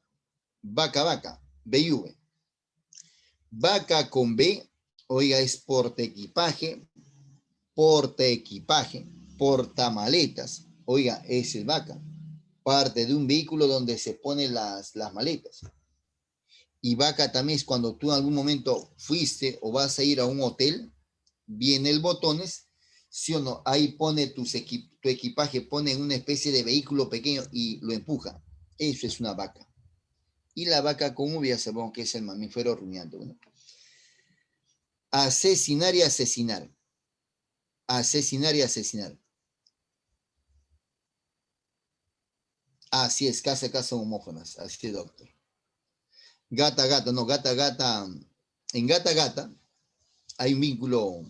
vaca, vaca, BV. Vaca con B, oiga, es porta equipaje, portamaletas, oiga, ese es vaca, parte de un vehículo donde se ponen las maletas. Y vaca también es cuando tú en algún momento fuiste o vas a ir a un hotel, viene el botones, ¿sí o no? Ahí pone tu equipaje, pone en una especie de vehículo pequeño y lo empuja. Eso es una vaca. Y la vaca con V ya sabemos que es el mamífero rumiante. Bueno. Asesinar y asesinar. Asesinar y asesinar. Así es, casa homófonas. Así es, doctor. Gata, gata, no, gata, gata. En gata, gata hay un vínculo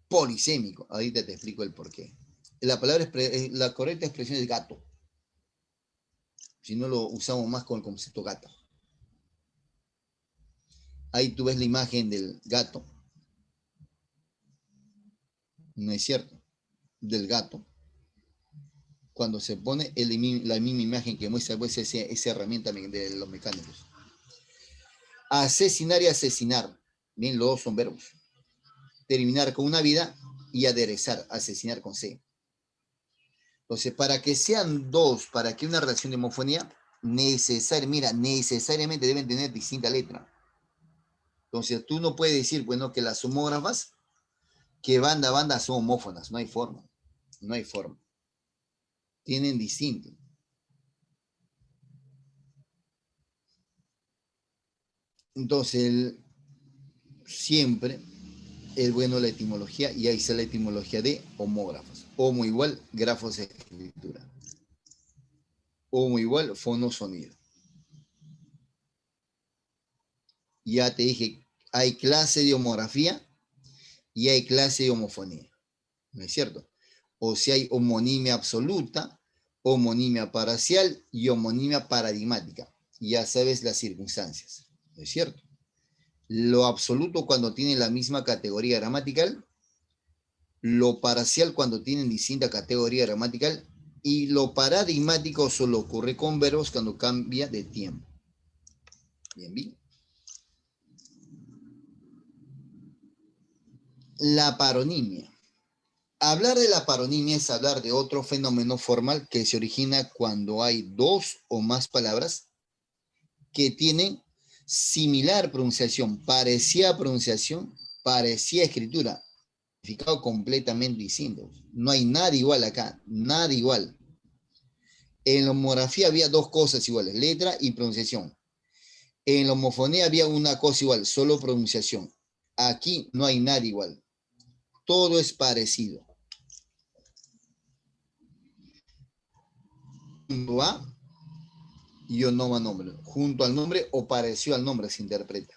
polisémico. Ahorita te explico el porqué. La correcta expresión es gato. Si no lo usamos más con el concepto gata. Ahí tú ves la imagen del gato. ¿No es cierto? Del gato. Cuando se pone la misma imagen que muestra pues, esa herramienta de los mecánicos. Asesinar y asesinar. Bien, los dos son verbos. Terminar con una vida y aderezar, asesinar con C. Entonces, para que sean dos, para que una relación de homofonía, necesariamente deben tener distinta letra. Entonces, tú no puedes decir, bueno, que las homógrafas, que banda a banda son homófonas. No hay forma. No hay forma. Tienen distinto. Entonces, siempre es bueno la etimología y ahí está la etimología de homógrafos. Homo igual, grafos de escritura. Homo igual, fono sonido. Ya te dije, hay clase de homografía y hay clase de homofonía. ¿No es cierto? O si hay homonimia absoluta, homonimia parcial y homonimia paradigmática. Ya sabes las circunstancias. ¿No es cierto? Lo absoluto cuando tiene la misma categoría gramatical, lo parcial cuando tienen distinta categoría gramatical y lo paradigmático solo ocurre con verbos cuando cambia de tiempo. Bien, bien. La paronimia. Hablar de la paronimia es hablar de otro fenómeno formal que se origina cuando hay dos o más palabras que tienen similar pronunciación, parecida escritura, significado completamente distinto. No hay nada igual acá, nada igual. En la homografía había dos cosas iguales, letra y pronunciación. En la homofonía había una cosa igual, solo pronunciación. Aquí no hay nada igual. Todo es parecido. A y onoma nombre. Junto al nombre o parecido al nombre se interpreta.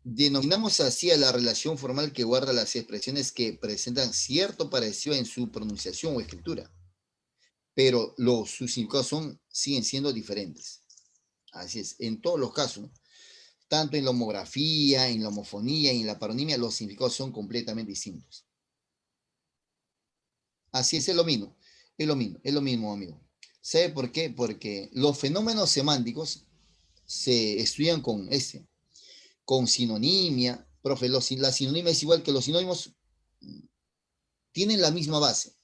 Denominamos así a la relación formal que guarda las expresiones que presentan cierto parecido en su pronunciación o escritura, pero sus significados siguen siendo diferentes. Así es, en todos los casos, tanto en la homografía, en la homofonía y en la paronimia, los significados son completamente distintos. Así es lo mismo, es lo mismo, amigo. ¿Sabe por qué? Porque los fenómenos semánticos se estudian con sinonimia. Profe, la sinonimia es igual que los sinónimos, tienen la misma base,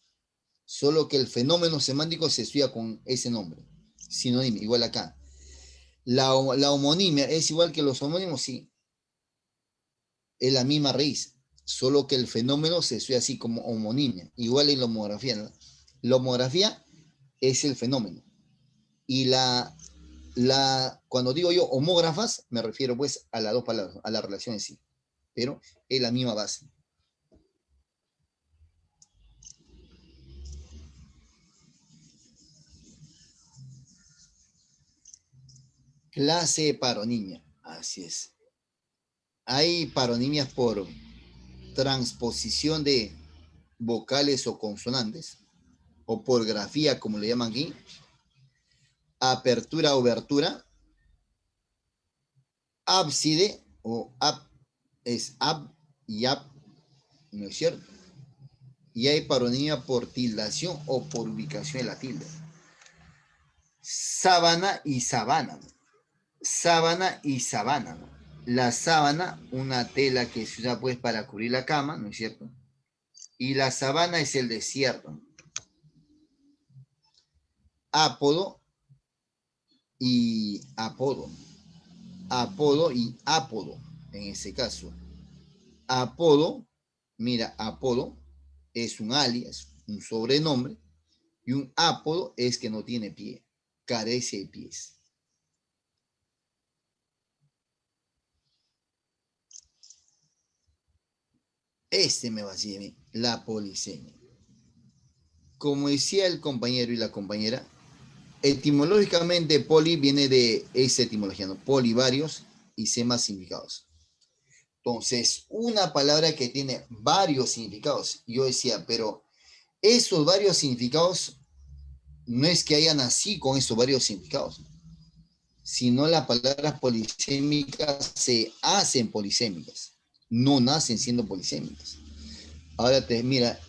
solo que el fenómeno semántico se estudia con ese nombre. Sinonimia, igual acá. La homonimia es igual que los homónimos, sí. Es la misma raíz, solo que el fenómeno se estudia así como homonimia, igual en la homografía, ¿no? La homografía es el fenómeno. Y cuando digo yo homógrafas, me refiero pues a las dos palabras, a la relación en sí. Pero es la misma base. Clase de paronimia, así es. Hay paronimias por transposición de vocales o consonantes, o por grafía, como le llaman aquí, apertura, obertura, ábside, o es ab y ab, ¿no es cierto? Y hay paronimia por tildación o por ubicación de la tilde. Sábana y sabana. Sábana y sabana. La sábana, una tela que se usa pues para cubrir la cama, ¿no es cierto? Y la sabana es el desierto. Ápodo y apodo. Apodo y ápodo, en ese caso. Apodo, mira, apodo es un alias, un sobrenombre, y un ápodo es que no tiene pie, carece de pies. Este me va a decir a mí, la polisemia. Como decía el compañero y la compañera, etimológicamente poli viene de esa etimología, ¿no? Poli varios y sema significados. Entonces, una palabra que tiene varios significados. Yo decía, pero esos varios significados no es que hayan así con esos varios significados, sino las palabras polisémicas se hacen polisémicas, no nacen siendo polisémicas. Ahora mira,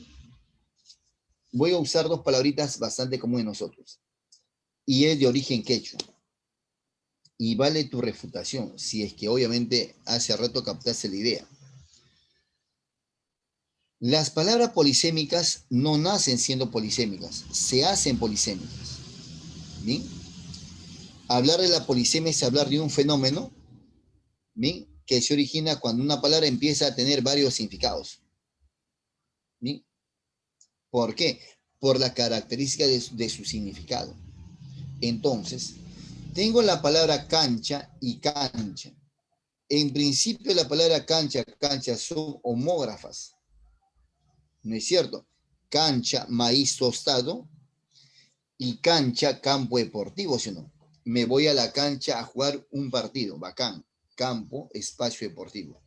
voy a usar dos palabritas bastante comunes en nosotros, y es de origen quechua. Y vale tu refutación, si es que obviamente hace rato captaste la idea. Las palabras polisémicas no nacen siendo polisémicas, se hacen polisémicas. ¿Bien? Hablar de la polisemia es hablar de un fenómeno, ¿bien?, que se origina cuando una palabra empieza a tener varios significados. ¿Bien? ¿Por qué? Por la característica de su significado. Entonces, tengo la palabra cancha y cancha. En principio, la palabra cancha, cancha son homógrafas. ¿No es cierto? Cancha, maíz tostado, y cancha, campo deportivo, ¿sí o no? Me voy a la cancha a jugar un partido, bacán. Campo, espacio deportivo.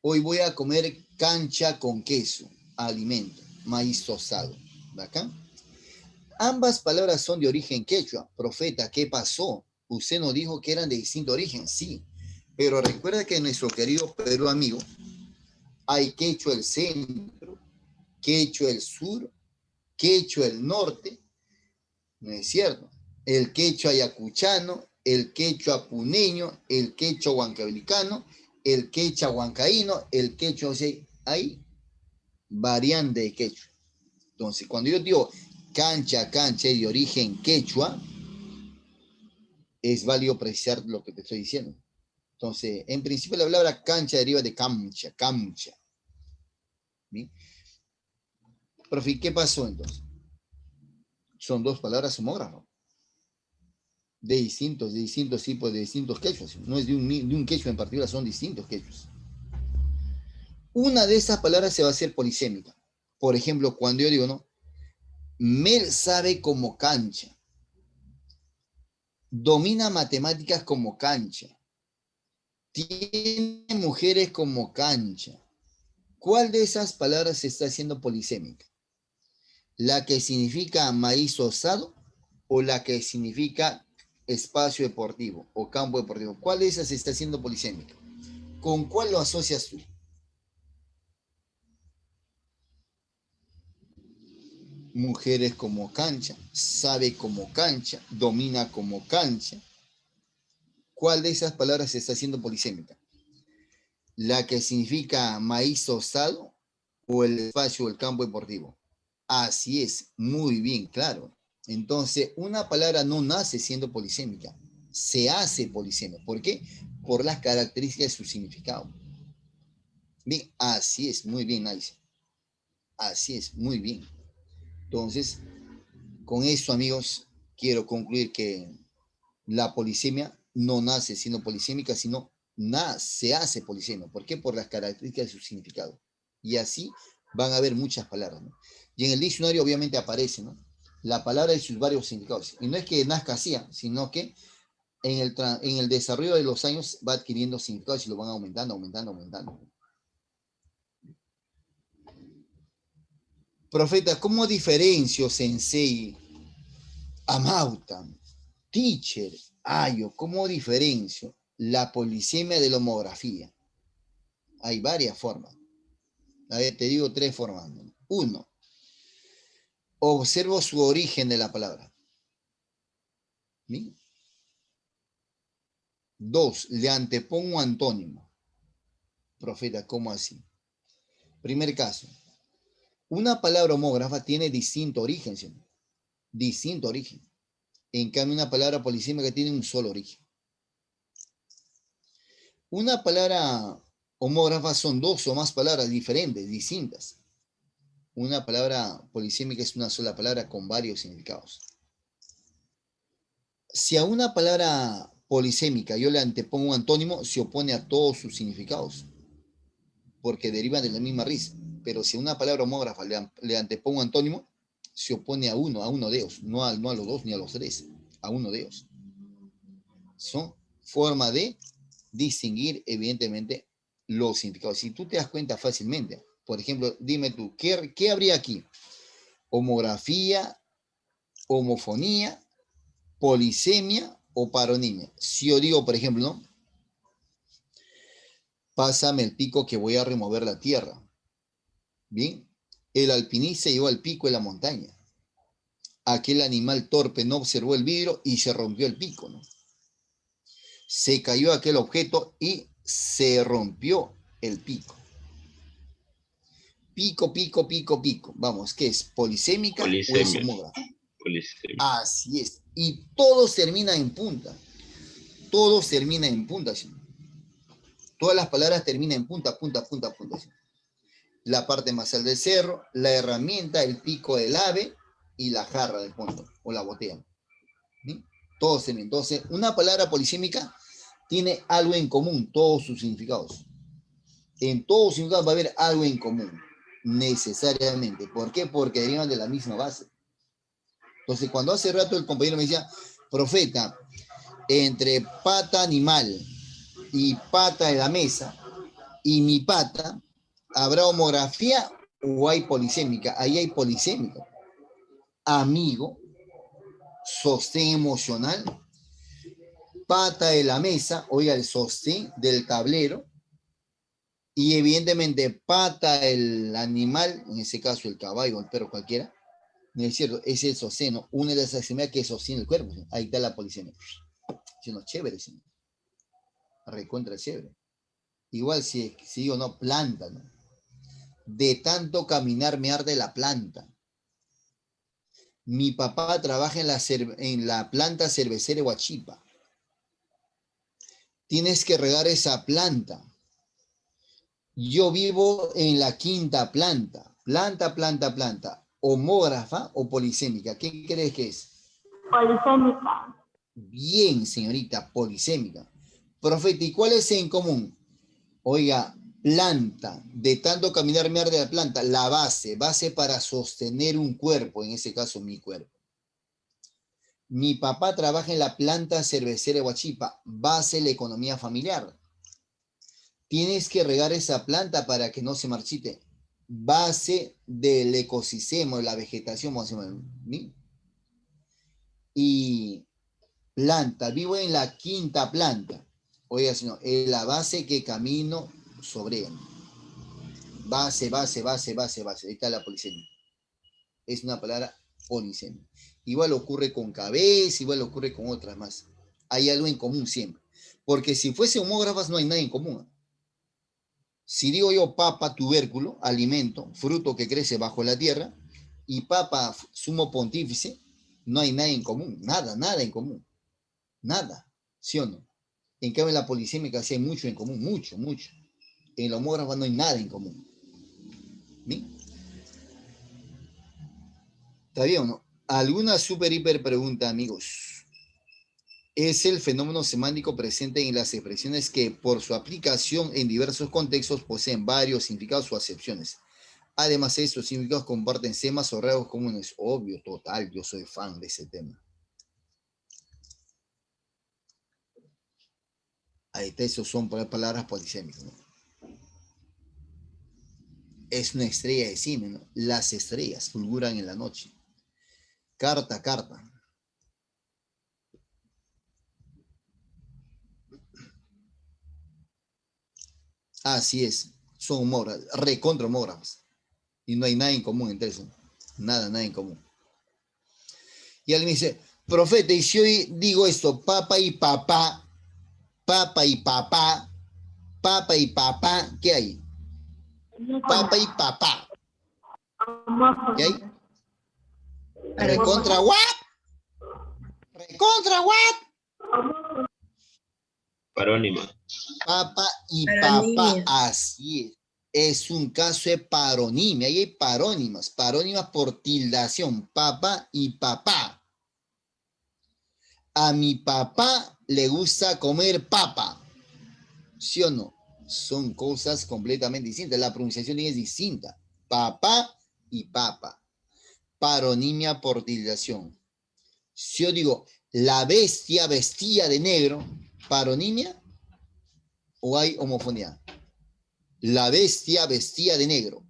Hoy voy a comer cancha con queso, alimento, maíz tostado, bacán. Ambas palabras son de origen quechua. Profeta, ¿qué pasó? Usted nos dijo que eran de distinto origen, sí. Pero recuerda que en nuestro querido Perú amigo hay quechua el centro, quechua el sur, quechua el norte, ¿no es cierto? El quechua ayacuchano, el quechua puneño, el quechua huancaveliano, el quechua huancaíno, el quechua, o sea, hay variante de quechua. Entonces, cuando yo digo cancha, cancha de origen quechua, es válido precisar lo que te estoy diciendo. Entonces, en principio la palabra cancha deriva de camcha, camcha. ¿Bien? Profe, ¿qué pasó entonces? Son dos palabras homógrafas de distintos tipos, de distintos quechuas. No es de un quechua en particular, son distintos quechuas. Una de esas palabras se va a hacer polisémica. Por ejemplo, cuando yo digo, ¿no? Mel sabe como cancha. Domina matemáticas como cancha. Tiene mujeres como cancha. ¿Cuál de esas palabras se está haciendo polisémica? ¿La que significa maíz osado o la que significa espacio deportivo o campo deportivo? ¿Cuál de esas se está haciendo polisémica? ¿Con cuál lo asocias tú? Mujeres como cancha, sabe como cancha, domina como cancha. ¿Cuál de esas palabras se está haciendo polisémica? ¿La que significa maíz tostado o el espacio o el campo deportivo? Así es, muy bien, claro. Entonces, una palabra no nace siendo polisémica, se hace polisémica. ¿Por qué? Por las características de su significado. Bien, así es, muy bien, Nice. Así es, muy bien. Entonces, con eso, amigos, quiero concluir que la polisemia no nace siendo polisémica, sino se hace polisemia. ¿Por qué? Por las características de su significado. Y así van a haber muchas palabras, ¿no? Y en el diccionario obviamente aparece, ¿no?, la palabra y sus varios significados. Y no es que nazca así, sino que en el desarrollo de los años va adquiriendo significados y lo van aumentando, aumentando, aumentando. Profeta, ¿cómo diferencio, sensei, amauta, teacher, ayo? ¿Cómo diferencio la polisemia de la homografía? Hay varias formas. A ver, te digo tres formas. Uno, observo su origen de la palabra. ¿Sí? Dos, le antepongo antónimo. Profeta, ¿cómo así? Primer caso, una palabra homógrafa tiene distinto origen, ¿sí? Distinto origen. En cambio, una palabra polisémica tiene un solo origen. Una palabra homógrafa son dos o más palabras diferentes, distintas. Una palabra polisémica es una sola palabra con varios significados. Si a una palabra polisémica yo le antepongo un antónimo, se opone a todos sus significados, porque derivan de la misma raíz. Pero si a una palabra homógrafa le antepongo un antónimo, se opone a uno de ellos, no a los dos ni a los tres, a uno de ellos. Son forma de distinguir, evidentemente, los significados. Si tú te das cuenta fácilmente, por ejemplo, dime tú, ¿qué habría aquí? Homografía, homofonía, polisemia o paronimia. Si yo digo, por ejemplo, ¿no? Pásame el pico que voy a remover la tierra. Bien, el alpinista llevó el pico en la montaña. Aquel animal torpe no observó el vidrio y se rompió el pico, ¿no? Se cayó aquel objeto y se rompió el pico. Pico, pico, pico, pico. Vamos, ¿qué es? ¿Polisémica o es Polisemias. homógrafa? Polisemia. Así es. Y todos terminan en punta. Todos terminan en punta. ¿Sí? Todas las palabras terminan en punta, punta, punta, punta. ¿Sí? La parte más alta del cerro, la herramienta, el pico del ave y la jarra del fondo o la botella. ¿Sí? Todos terminan. Entonces, una palabra polisémica tiene algo en común, todos sus significados. En todos sus significados va a haber algo en común, necesariamente. ¿Por qué? Porque derivan de la misma base. Entonces, cuando hace rato el compañero me decía, profeta, entre pata animal y pata de la mesa y mi pata, ¿habrá homografía o hay polisémica? Ahí hay polisémica. Amigo, sostén emocional, pata de la mesa, oiga, el sostén del tablero, y evidentemente pata el animal, en ese caso el caballo o el perro cualquiera, no es cierto, es el sostén, ¿no? Una de las extremidades que sostiene el cuerpo, ¿no? Ahí está la polisemia. Sino chévere, ¿sí? Recontra chévere. Igual si digo, no, planta, ¿no? De tanto caminar me arde la planta. Mi papá trabaja en la planta cervecera de Huachipa. Tienes que regar esa planta. Yo vivo en la quinta planta. Planta, planta, planta. ¿Homógrafa o polisémica? ¿Qué crees que es? Polisémica. Bien, señorita, polisémica. Profeta, ¿y cuál es en común? Oiga, planta, de tanto caminar me arde la planta, la base para sostener un cuerpo, en ese caso mi cuerpo. Mi papá trabaja en la planta cervecera de Huachipa, base la economía familiar. Tienes que regar esa planta para que no se marchite, base del ecosistema, de la vegetación, ¿sí? Y planta, vivo en la quinta planta. Oiga, señor, es la base que camino sobre él. Base, base, base, base, base. Ahí está la polisemia. Es una palabra polisemia. Igual ocurre con cabeza, igual ocurre con otras más. Hay algo en común siempre. Porque si fuese homógrafas no hay nada en común. Si digo yo papa, tubérculo, alimento, fruto que crece bajo la tierra, y papa, sumo pontífice, no hay nada en común. Nada, nada en común. Nada. ¿Sí o no? En cambio, en la polisémica sí hay mucho en común, mucho, mucho. En el homógrafo no hay nada en común. ¿Bien? ¿Está bien o no? ¿Alguna super hiper pregunta, amigos? Es el fenómeno semántico presente en las expresiones que, por su aplicación en diversos contextos, poseen varios significados o acepciones. Además, estos significados comparten temas o rasgos comunes. Obvio, total, yo soy fan de ese tema. Ahí está, esos son palabras polisémicas, ¿no? Es una estrella de cine, ¿no? Las estrellas fulguran en la noche. Carta, carta. Así es, son homógrafos, recontra homógrafos. Y no hay nada en común entre eso. Nada, nada en común. Y él me dice, profeta, y si hoy digo esto, papa y papá, papa y papá, papa y papá, ¿qué hay? Papa y papá. ¿Qué hay? Recontra what? Recontra, what? Parónima. Papa y Paronimia. papá, así es. Es un caso de paronimia. Ahí hay parónimas. Parónimas por tildación. Papá y papá. A mi papá le gusta comer papa. ¿Sí o no? Son cosas completamente distintas. La pronunciación es distinta. Papá y papa. Paronimia por tildación. Si yo digo, la bestia vestía de negro, paronimia o hay homofonía. La bestia vestía de negro.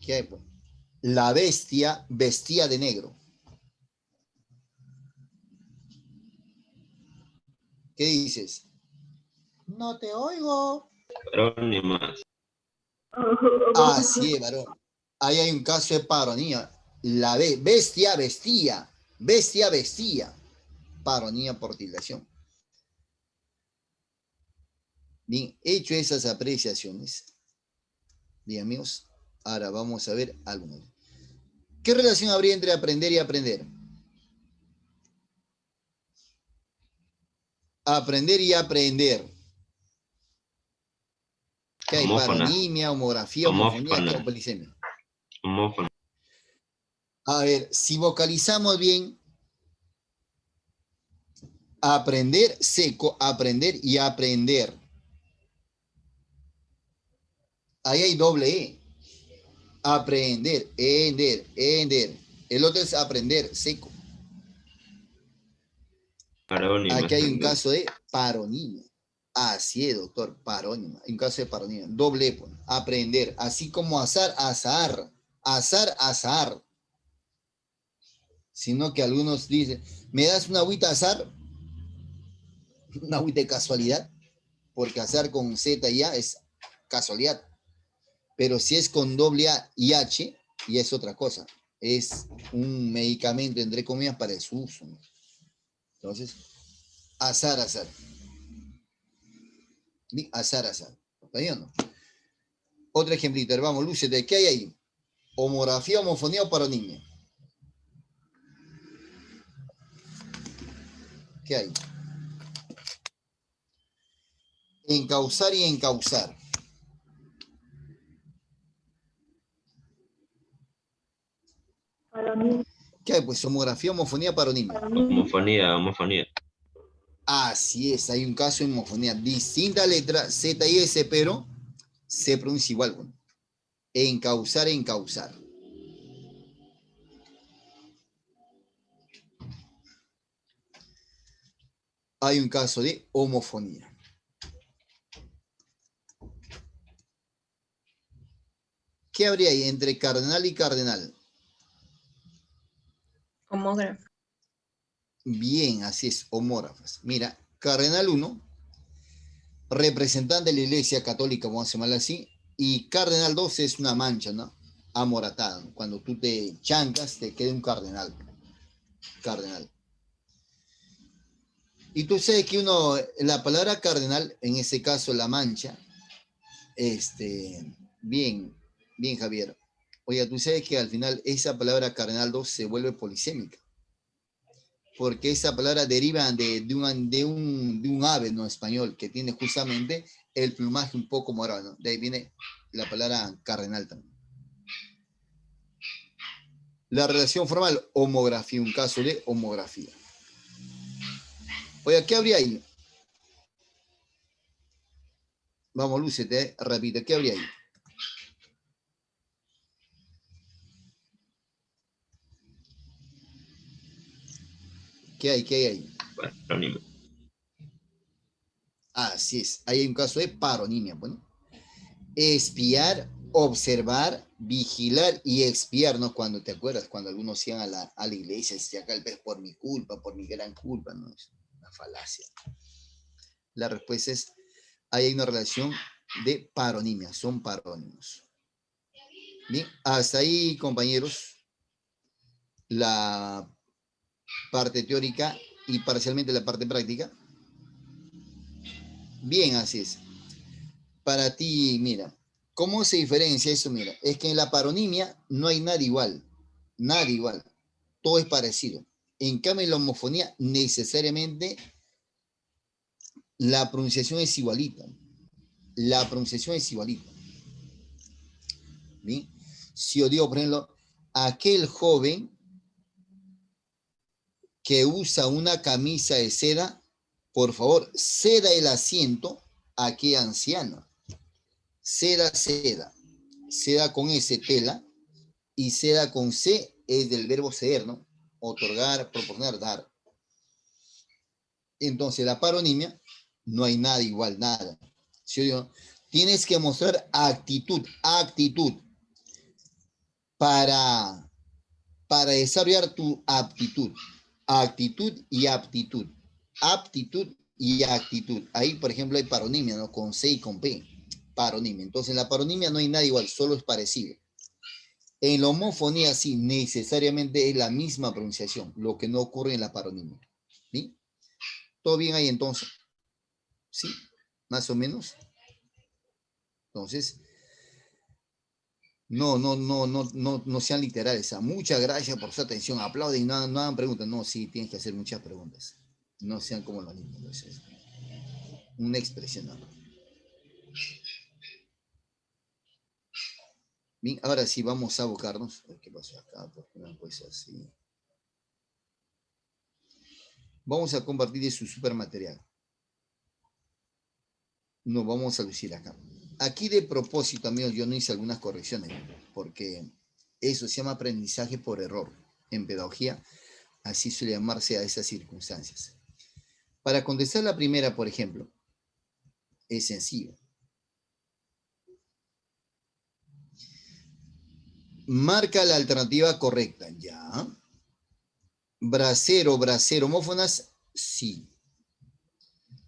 ¿Qué hay, pues? La bestia vestía de negro. ¿Qué dices? No te oigo. Parónimas. Así es, varón. Ahí hay un caso de paronía. La bestia vestía. Bestia vestía. Paronía por tildación. Bien, hecho esas apreciaciones. Bien, amigos. Ahora vamos a ver algo. ¿Qué relación habría entre aprender y aprender? Aprender y aprender. ¿Qué hay? Homófona. Paronimia, homografía, homofonía, ¿qué hay? Homófona. Polisemia. Homófona. A ver, si vocalizamos bien, aprender, seco, aprender y aprender. Ahí hay doble E. Aprender, ender, ender. El otro es aprender, seco. Parónimas Aquí hay un también. caso de paronimia. Así es, doctor, parónima. Hay un caso de paronimia. Doble E, pues. Aprender. Así como azar, azar. Azar, azar. Sino que algunos dicen, ¿me das una agüita azar? Una agüita de casualidad. Porque azar con Z y A es casualidad. Pero si es con doble A y H, ya es otra cosa. Es un medicamento, entre comillas, para su uso, ¿no? Entonces, azar, azar. Azar, azar. ¿Está bien o no? Otro ejemplito. Vamos, lúcete. ¿Qué hay ahí? Homografía, homofonía o paronimia. ¿Qué hay? Encauzar y encauzar. Paronimia. ¿Qué hay? Pues homografía, homofonía, paronimia. Homofonía. Homofonía. Así es, hay un caso de homofonía. Distinta letra, Z y S, pero se pronuncia igual. Bueno. Encauzar, encauzar. Hay un caso de homofonía. ¿Qué habría ahí entre cardenal y cardenal? Homógrafo. Bien, así es, homógrafas. Mira, cardenal 1, representante de la Iglesia Católica, vamos a llamarla así, y cardenal 2 es una mancha, ¿no? Amoratada, ¿no? Cuando tú te chancas, te queda un cardenal. Cardenal. Y tú sabes que la palabra cardenal, en ese caso la mancha, bien, bien Javier. Oiga, tú sabes que al final esa palabra cardenal 2 se vuelve polisémica. Porque esa palabra deriva de un ave no español que tiene justamente el plumaje un poco morado, ¿no? De ahí viene la palabra cardenal también. La relación formal, homografía, un caso de homografía. Oye, ¿qué habría ahí? Vamos, lúcete, repite, ¿qué habría ahí? ¿Qué hay? ¿Qué hay ahí? Parónima. Así es, ahí hay un caso de paronimia. Bueno, espiar, observar, vigilar y expiar, ¿no? Cuando te acuerdas, cuando algunos iban a la iglesia, decía acá el pez por mi culpa, por mi gran culpa, ¿no? Es una falacia. La respuesta es, ahí hay una relación de paronimia, son parónimos. Bien, hasta ahí, compañeros, la parte teórica y parcialmente la parte práctica. Bien, así es. Para ti, mira, ¿cómo se diferencia eso? Mira, es que en la paronimia no hay nada igual. nada igual. Todo es parecido. En cambio, en la homofonía, necesariamente la pronunciación es igualita. La pronunciación es igualita. ¿Bien? Si yo digo, por ejemplo, aquel joven que usa una camisa de seda, por favor, ceda el asiento a aquel anciano. Seda, seda. Seda con S, tela, y seda con C es del verbo ceder, ¿no? Otorgar, proporcionar, dar. Entonces, la paronimia, no hay nada igual, nada. Si yo digo, tienes que mostrar actitud para desarrollar tu aptitud. Actitud y aptitud. Aptitud y actitud. Ahí, por ejemplo, hay paronimia, ¿no? Con C y con P. Paronimia. Entonces, en la paronimia no hay nada igual, solo es parecido. En la homofonía, sí, necesariamente es la misma pronunciación, lo que no ocurre en la paronimia. ¿Sí? ¿Todo bien ahí entonces? ¿Sí? Más o menos. Entonces, no sean literales. Muchas gracias por su atención. Aplauden y no hagan preguntas. No, sí, tienes que hacer muchas preguntas. No sean como los niños. Es una expresión. ¿No? Bien, ahora sí vamos a abocarnos. ¿Qué pasó acá? ¿Por qué no pues así? Vamos a compartir su supermaterial. Nos vamos a lucir acá. Aquí de propósito, amigos, yo no hice algunas correcciones, porque eso se llama aprendizaje por error. En pedagogía, así suele llamarse a esas circunstancias. Para contestar la primera, por ejemplo, es sencillo. Marca la alternativa correcta, ya. Bracero, homófonas, sí.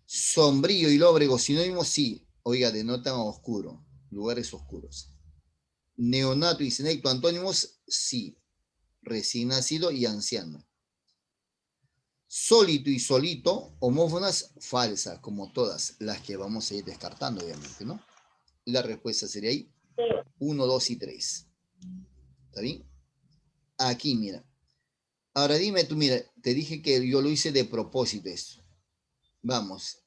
Sombrío y lóbrego, sinónimos, sí. Oiga, denotan oscuro, lugares oscuros. Neonato y senecto, antónimos, sí. Recién nacido y anciano. Sólito y solito, homófonas, falsas, como todas las que vamos a ir descartando, obviamente, ¿no? La respuesta sería ahí, 1, 2 y 3. ¿Está bien? Aquí, mira. Ahora dime tú, mira, te dije que yo lo hice de propósito esto. Vamos.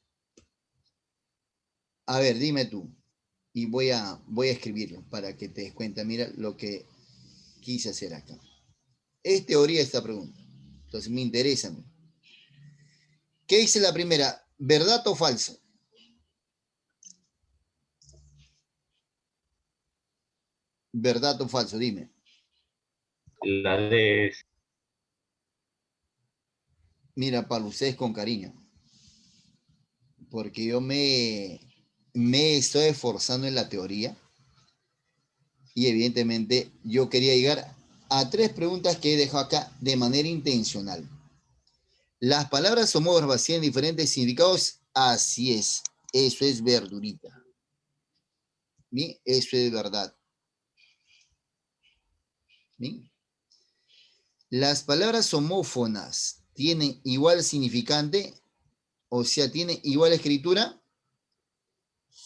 A ver, dime tú. Y voy a escribirlo para que te des cuenta. Mira lo que quise hacer acá. Es teoría esta pregunta. Entonces me interesa a mí. ¿Qué dice la primera? ¿Verdad o falso? ¿Verdad o falso? Dime. La de Mira, para ustedes con cariño. Porque yo me estoy esforzando en la teoría. Y evidentemente yo quería llegar a 3 preguntas que he dejado acá de manera intencional. Las palabras homógrafas tienen diferentes significados. Así es. Eso es verdurita. ¿Bien? Eso es verdad. ¿Bien? Las palabras homófonas tienen igual significante, o sea, tienen igual escritura.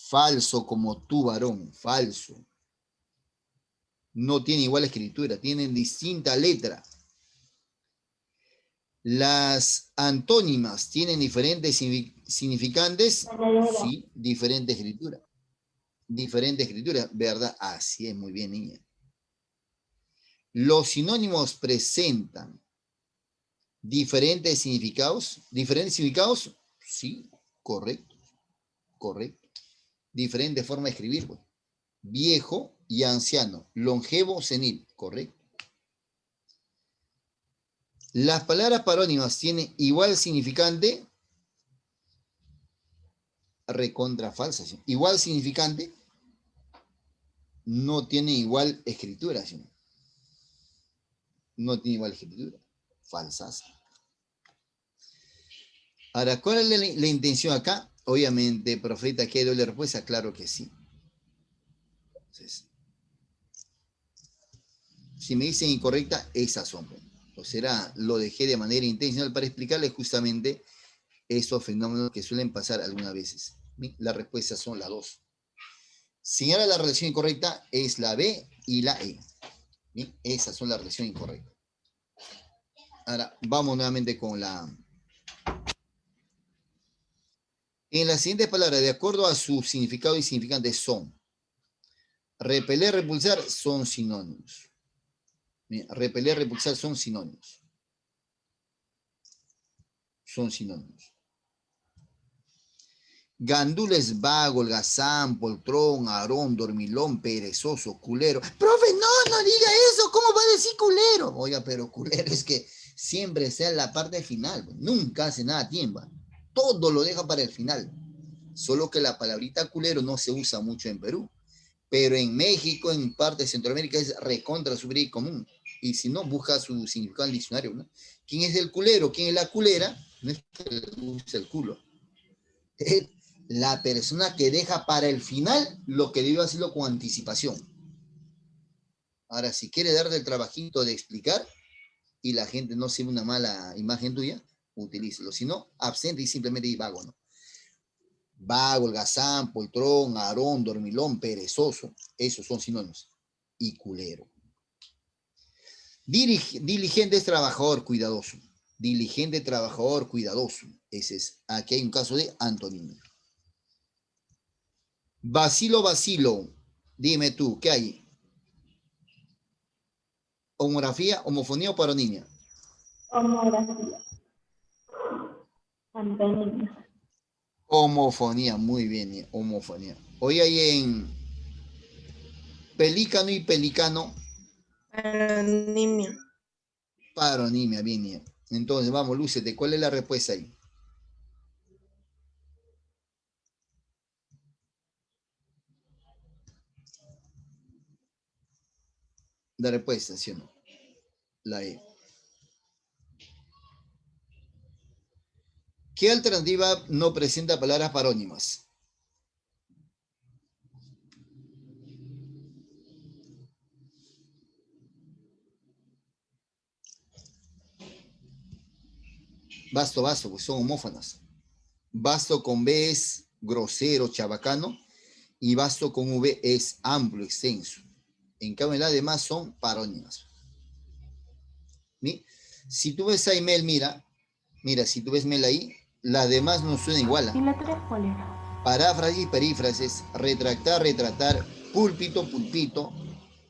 Falso, como tú, varón. Falso. No tiene igual escritura, tienen distinta letra. Las antónimas tienen diferentes significantes. Sí, diferente escritura. Diferente escritura, ¿verdad? Así es, muy bien, niña. Los sinónimos presentan diferentes significados. ¿Diferentes significados? Sí, correcto, correcto. Diferente forma de escribir, pues. Viejo y anciano, longevo, senil, correcto. Las palabras parónimas tienen igual significante, recontra falsa, ¿sí? Igual significante, no tiene igual escritura, ¿sí? No tiene igual escritura, falsas. Ahora, ¿cuál es la intención acá? Obviamente, profeta, ¿qué doble respuesta? Claro que sí. Entonces, si me dicen incorrecta, esas son. O será, lo dejé de manera intencional para explicarles justamente esos fenómenos que suelen pasar algunas veces. Las respuestas son las dos. Señala la relación incorrecta es la B y la E. Bien, esas son las relaciones incorrectas. Ahora, vamos nuevamente con la... En las siguientes palabras, de acuerdo a su significado y significante, son repeler, repulsar, son sinónimos. Bien, repeler, repulsar son sinónimos. Son sinónimos. Gandula es vago, holgazán, poltrón, arón, dormilón, perezoso, culero. Profe, no diga eso, ¿cómo va a decir culero? Oiga, pero culero es que siempre sea en la parte final, nunca hace nada a tiempo. Todo lo deja para el final. Solo que la palabrita culero no se usa mucho en Perú. Pero en México, en parte de Centroamérica, es recontra súper y común. Y si no, busca su significado en el diccionario, ¿no? ¿Quién es el culero? ¿Quién es la culera? No es que le guste el culo. Es la persona que deja para el final lo que debe hacerlo con anticipación. Ahora, si quiere darte el trabajito de explicar y la gente no se ve una mala imagen tuya, utilízalo. Si no, absente y simplemente di vago, ¿no? Vago, holgazán, poltrón, arón, dormilón, perezoso. Esos son sinónimos. Y culero. Diligente es trabajador, cuidadoso. Diligente, trabajador, cuidadoso. Ese es. Aquí hay un caso de antonimia. Vacilo, vacilo. Dime tú, ¿qué hay? ¿Homografía, homofonía o paronimia? Homografía. Antonimia. Homofonía, muy bien, homofonía. Hoy hay en pelícano y pelicano. Paronimia. Paronimia, bien. Entonces, vamos, lúcete, ¿cuál es la respuesta ahí? La respuesta, ¿sí o no? La E. ¿Qué alternativa no presenta palabras parónimas? Basto, pues son homófonas. Basto con B es grosero, chabacano, y basto con V es amplio, extenso. En cambio, las demás son parónimas. ¿Sí? Si tú ves ahí Mel, mira, si tú ves Mel ahí, las demás no suenan igual. ¿Y la 3 cuál era? Paráfrasis, perífrasis, retractar, retratar, púlpito, pulpito,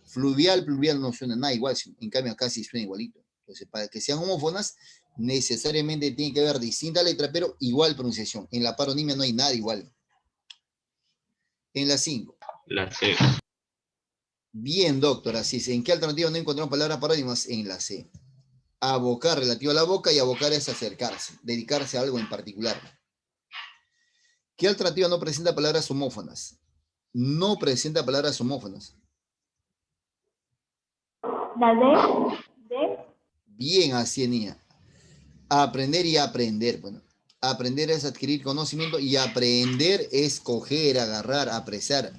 fluvial, pluvial no suena nada igual. En cambio, acá sí suena igualito. Entonces, para que sean homófonas, necesariamente tiene que haber distinta letra, pero igual pronunciación. En la paronimia no hay nada igual. En la 5. La C. Bien, doctor, así es. ¿En qué alternativa no encontramos palabras parónimas? En la C. Abocar relativo a la boca y abocar es acercarse, dedicarse a algo en particular. ¿Qué alternativa no presenta palabras homófonas? No presenta palabras homófonas. La D. Bien, así niña. Aprender y aprender. Bueno, aprender es adquirir conocimiento y aprender es coger, agarrar, apresar.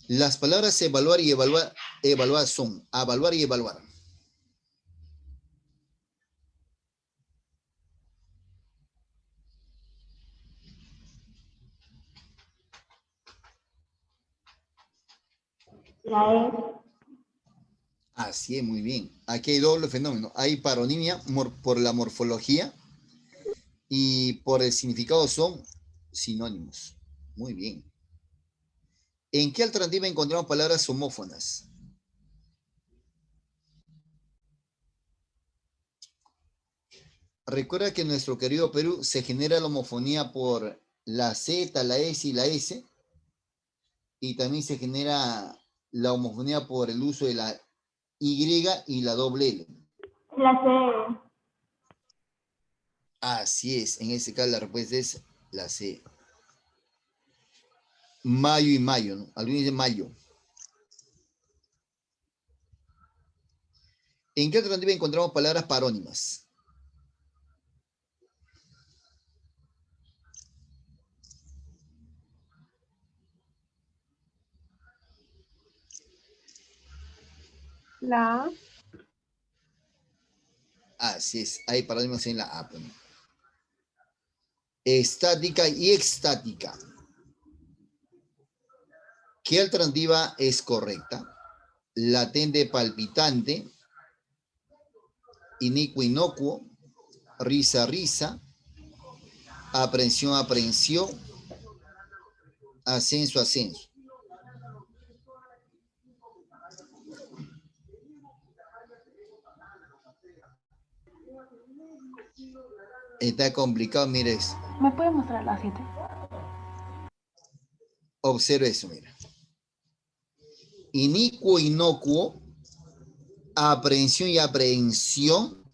Las palabras evaluar y evaluar son evaluar y evaluar. La E. Así es, muy bien. Aquí hay doble fenómeno. Hay paronimia por la morfología y por el significado son sinónimos. Muy bien. ¿En qué alternativa encontramos palabras homófonas? Recuerda que en nuestro querido Perú se genera la homofonía por la Z, la S y la S, y también se genera la homofonía por el uso de la Y y la doble L. La C. Así es, en este caso la respuesta es la C. Mayo y mayo, ¿no? Algunos dicen mayo. ¿En qué alternativa encontramos palabras parónimas? La A. Así es, hay parónimas en la A. estática y extática. ¿Qué alternativa es correcta? Latente, palpitante, inicuo, inocuo, risa, risa, aprehensión, aprehensión, ascenso, ascenso. Está complicado, mire eso. ¿Me puede mostrar las 7? Observe eso, mira. Inicuo, inocuo, aprehensión y aprehensión,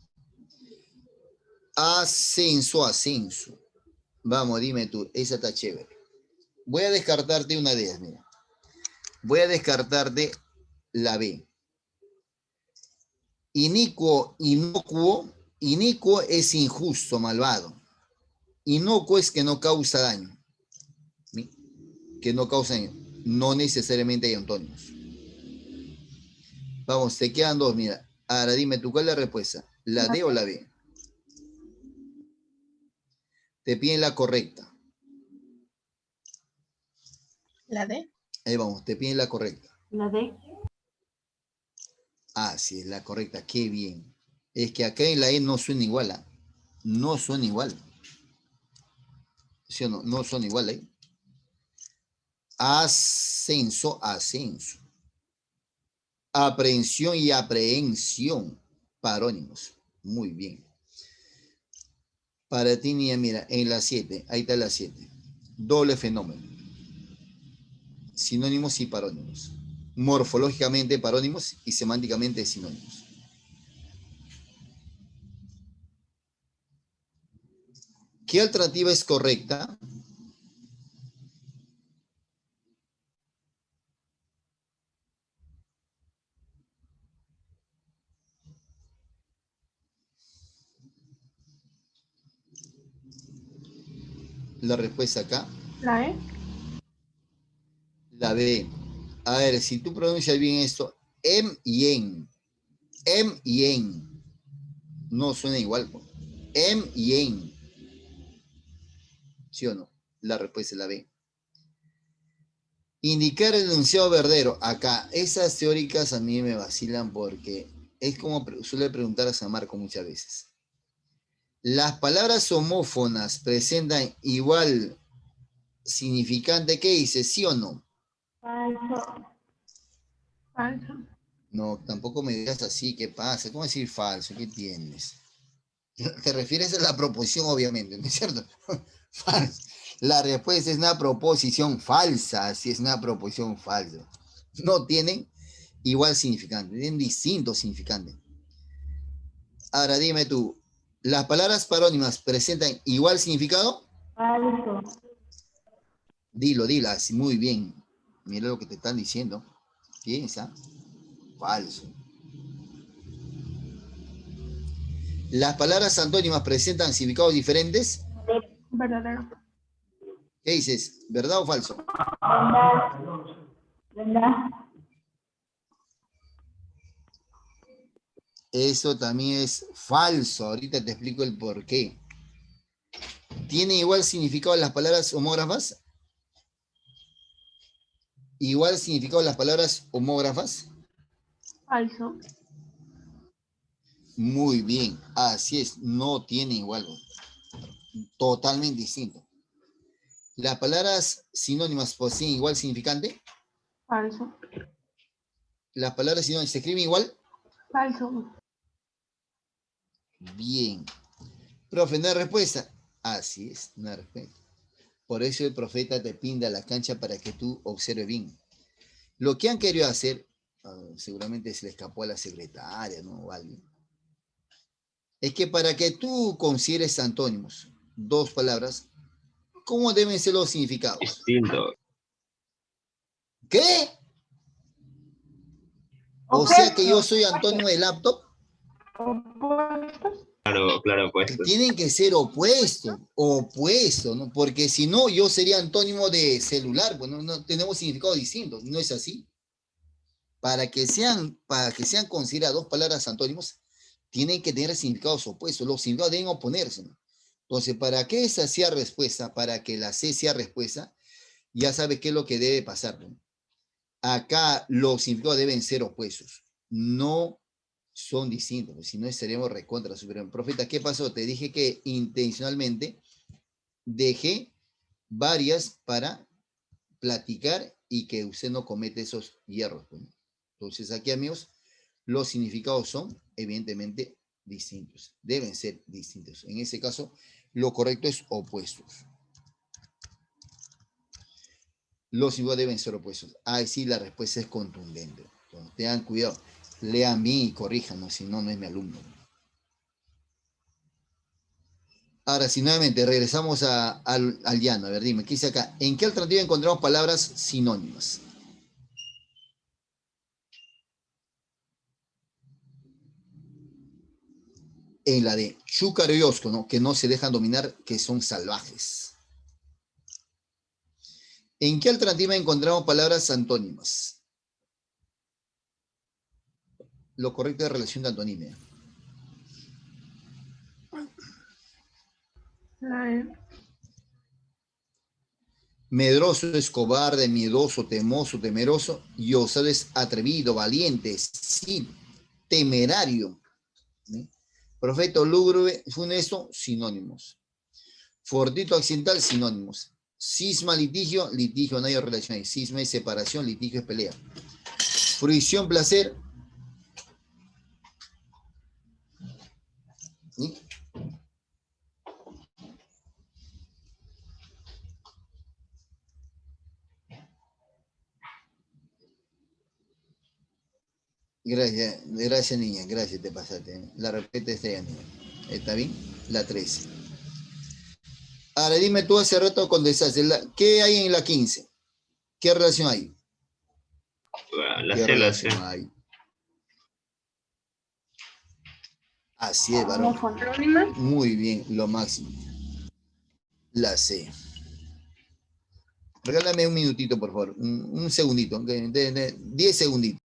ascenso, ascenso. Vamos, dime tú, esa está chévere. Voy a descartarte una de ellas, mira. Voy a descartarte la B. Inicuo, inocuo. Inicuo es injusto, malvado. Inocuo es que no causa daño. ¿Sí? Que no causa daño. No necesariamente hay antónimos. Vamos, te quedan dos, mira. Ahora dime tú, ¿cuál es la respuesta? ¿La D o la B? Te piden la correcta. La D. Ahí vamos, te piden la correcta. La D. Ah, sí, es la correcta. Qué bien. Es que acá en la E no suena igual. ¿Ah? No suena igual. ¿Sí o no? No suena igual ahí. Ascenso, ascenso. Aprehensión y aprehensión. Parónimos. Muy bien. Para ti, niña, mira, en la 7. Ahí está la 7. Doble fenómeno. Sinónimos y parónimos. Morfológicamente parónimos y semánticamente sinónimos. ¿Qué alternativa es correcta? La respuesta acá. La E. La B. A ver, si tú pronuncias bien esto, em y en. Em y en. No suena igual. Em y en. ¿Sí o no? La respuesta es la B. Indicar el enunciado verdadero. Acá, esas teóricas a mí me vacilan porque es como suele preguntar a San Marco muchas veces. Las palabras homófonas presentan igual significante. ¿Qué dice? ¿Sí o no? Falso. Falso. No, tampoco me digas así. ¿Qué pasa? ¿Cómo decir falso? ¿Qué tienes? Te refieres a la proposición, obviamente, ¿no es cierto? Falso. La respuesta es una proposición falsa, si es una proposición falsa. No tienen igual significante, tienen distinto significante. Ahora dime tú, ¿las palabras parónimas presentan igual significado? Falso. Dilo, dilo, así muy bien. Mira lo que te están diciendo. Piensa. Falso. ¿Las palabras antónimas presentan significados diferentes? Verdadero. ¿Qué dices? ¿Verdad o falso? Verdad. ¿Verdad? Eso también es falso. Ahorita te explico el por qué. ¿Tiene igual significado las palabras homógrafas? ¿Igual significado las palabras homógrafas? Falso. Muy bien. Así es. No tiene igual. Totalmente distinto. ¿Las palabras sinónimas poseen igual significante? Falso. ¿Las palabras sinónimas se escriben igual? Falso. Bien. Profe, ¿no hay respuesta? Así es, no hay respuesta. Por eso el profeta te pinta la cancha para que tú observes bien. Lo que han querido hacer, seguramente se le escapó a la secretaria, ¿no? O a alguien. Es que para que tú consideres antónimos, dos palabras, ¿cómo deben ser los significados? Distinto. ¿Qué? O sea que yo soy antónimo de laptop. Opuestos. Claro, claro, pues. Que tienen que ser opuestos, ¿no? Porque si no, yo sería antónimo de celular, bueno, no tenemos significados distintos, no es así. Para que sean consideradas dos palabras antónimos, tienen que tener significados opuestos, los significados deben oponerse, ¿no? Entonces, ¿para qué esa sea respuesta? Para que la C sea respuesta, ya sabes qué es lo que debe pasar, ¿no? Acá los significados deben ser opuestos, no son distintos, pues, si no estaríamos recontra superior. Profeta, ¿qué pasó? Te dije que intencionalmente dejé varias para platicar y que usted no comete esos hierros, pues. Entonces, aquí, amigos, los significados son evidentemente distintos, deben ser distintos. En ese caso, lo correcto es opuestos. Los significados deben ser opuestos. Ahí sí, la respuesta es contundente. Entonces, tengan cuidado, lean bien y corríjanos, si no, no es mi alumno. Ahora, si nuevamente regresamos al llano, a ver, dime, ¿qué dice acá? ¿En qué alternativa encontramos palabras sinónimas? En la de chúcaro y osco, ¿no? Que no se dejan dominar, que son salvajes. ¿En qué alternativa encontramos palabras antónimas? Lo correcto es relación de antonimia. La E. Medroso es cobarde, miedoso, temoso, temeroso, y osado es atrevido, valiente, sí, temerario. ¿Sí? Profeto lúgubre, funesto, sinónimos. Fortuito accidental, sinónimos. Cisma, litigio, litigio, no hay relación ahí. Cisma es separación, litigio es pelea. Fruición, placer. ¿Sí? Gracias, gracias niña, gracias, te pasaste. La repete esta ya, niña. ¿Está bien? La 13. Ahora dime tú hace rato condensaste, ¿qué hay en la 15? ¿Qué relación hay? La ¿Qué C, la C. relación hay? Así es, varón. Anónimas. Muy bien, lo máximo. La C. Regálame un minutito, por favor. Un segundito. 10 segunditos.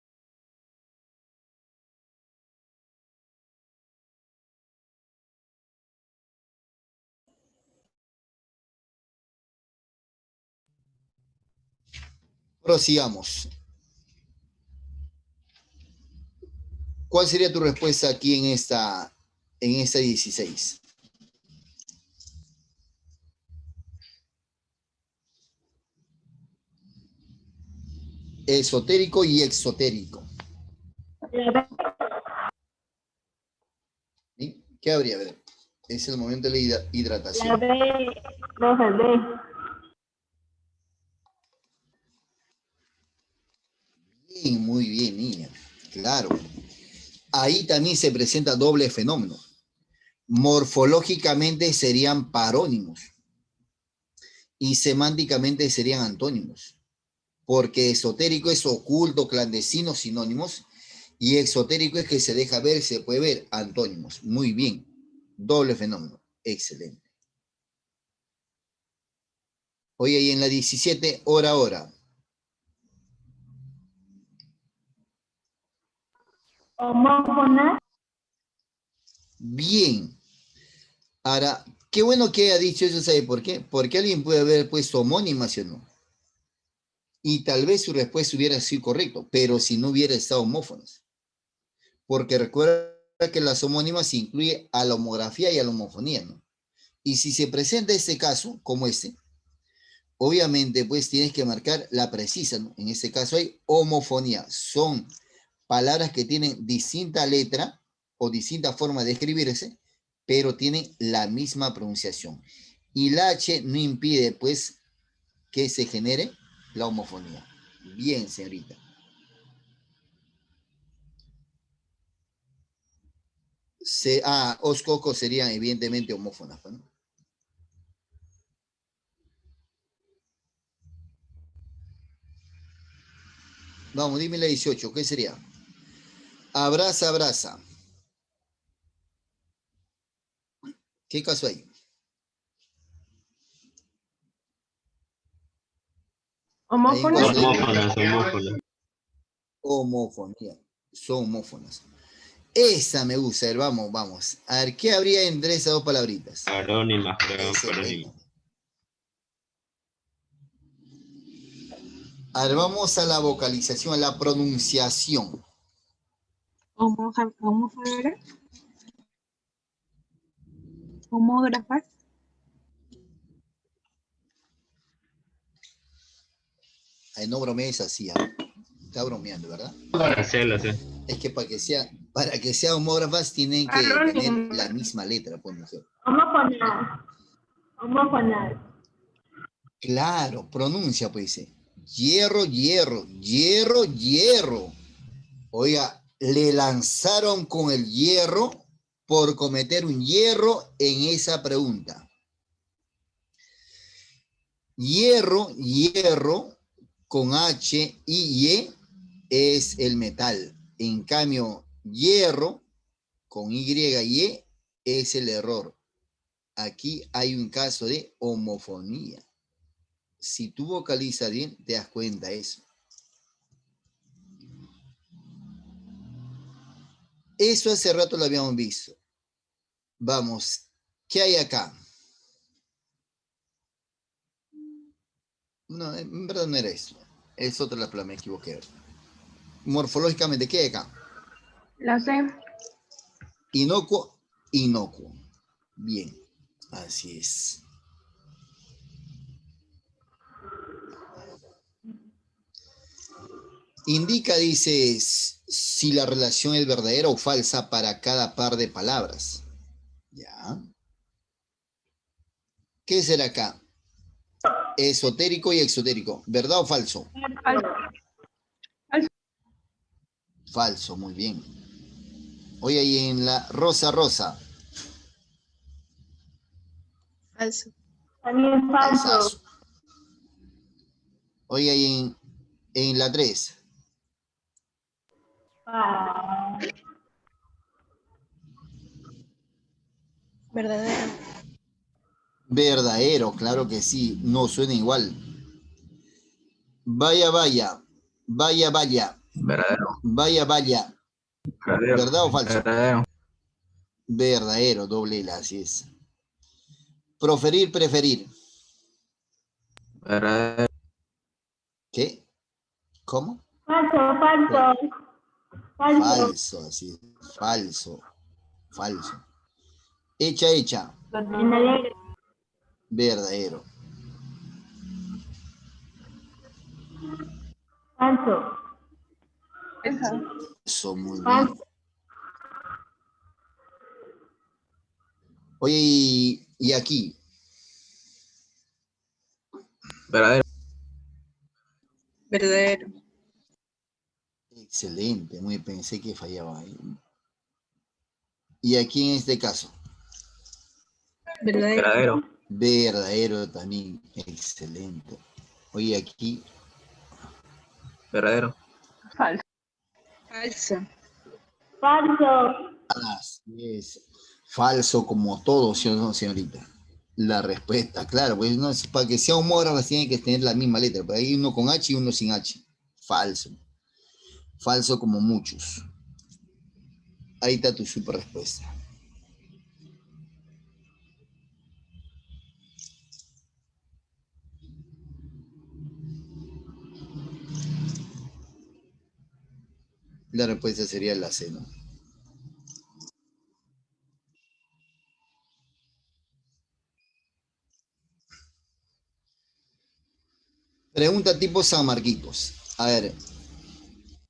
Prosigamos. ¿Cuál sería tu respuesta aquí en esta 16? Esotérico y exotérico. ¿Sí? ¿Qué habría? A ver, es el momento de la hidratación. La B, profe, B. Bien, muy bien, niña. Claro. Ahí también se presenta doble fenómeno. Morfológicamente serían parónimos y semánticamente serían antónimos, porque esotérico es oculto, clandestino, sinónimos, y exotérico es que se deja ver, se puede ver, antónimos. Muy bien, doble fenómeno, excelente. Oye, y en la 17, hora. Homófonas. Bien. Ahora, qué bueno que haya dicho eso, ¿sabe por qué? Porque alguien puede haber puesto homónimas, ¿sí o no? Y tal vez su respuesta hubiera sido correcto, pero si no hubiera estado homófonas. Porque recuerda que las homónimas incluye a la homografía y a la homofonía, ¿no? Y si se presenta este caso, como este, obviamente pues tienes que marcar la precisa, ¿no? En este caso hay homofonía. Son palabras que tienen distinta letra o distinta forma de escribirse, pero tienen la misma pronunciación. Y la H no impide pues que se genere la homofonía. Bien, señorita. Oscoco serían evidentemente homófonas, ¿no? Vamos, dime la 18, ¿qué sería? Abraza, abraza. ¿Qué caso hay? Hay un caso Homófonas. de Homófonas, homófonas. homofonía. Son homófonas. Esa me gusta. A ver, vamos, vamos. A ver, ¿qué habría entre esas dos palabritas? Parónimas, creo, Excelente. parónimas. A ver, vamos a la vocalización, a la pronunciación. Homógrafas. Ay, no bromees así, está bromeando, ¿verdad? La sé, la sé. Es que para que sea homógrafas tienen que tener la misma letra, pues, mujer. Homofonar. Homofonar. Claro, pronuncia, pues dice. Hierro, hierro, hierro, hierro. Oiga, le lanzaron con el hierro por cometer un hierro en esa pregunta. Hierro, hierro, con H y Y es el metal. En cambio, hierro, con Y y E, es el error. Aquí hay un caso de homofonía. Si tú vocalizas bien, te das cuenta de eso. Eso hace rato lo habíamos visto. Vamos, ¿qué hay acá? No, en verdad no era eso. Es otra la me equivoqué. Morfológicamente, ¿qué hay acá? La C. Inocuo, inocuo. Bien, así es. Indica, dices, si la relación es verdadera o falsa para cada par de palabras. ¿Ya? ¿Qué será acá? Esotérico y exotérico. ¿Verdad o falso? Falso. Falso, muy bien. Oye, ahí en la rosa, rosa. Falso. También falso. Falsazo. Oye, ahí en la 3. Ah, Verdadero. Verdadero, claro que sí. No suena igual. Vaya, vaya. Vaya, vaya. Verdadero. Vaya, vaya. Verdadero. ¿Verdad o falso? Verdadero. Verdadero, doble L, así es. Proferir, preferir. Verdadero. ¿Qué? ¿Cómo? falso, falso. Falso. Falso, así es. Falso. Falso. Hecha, hecha. En alegre. Verdadero. Falso. Esa. Eso, muy bien. Falso. Oye, y aquí. Verdadero. Verdadero. Excelente, muy pensé que fallaba ahí. Y aquí en este caso. Verdadero. Verdadero. Verdadero también. Excelente. Oye, aquí. Verdadero. Falso. Falso. Falso. Así es. Falso como todo, ¿sí o no, señorita? La respuesta, claro, pues no, para que sea homógrafo tiene que tener la misma letra, pero hay uno con H y uno sin H. Falso. Falso como muchos. Ahí está tu super respuesta. La respuesta sería la C, ¿no? Pregunta tipo San Marquitos. A ver,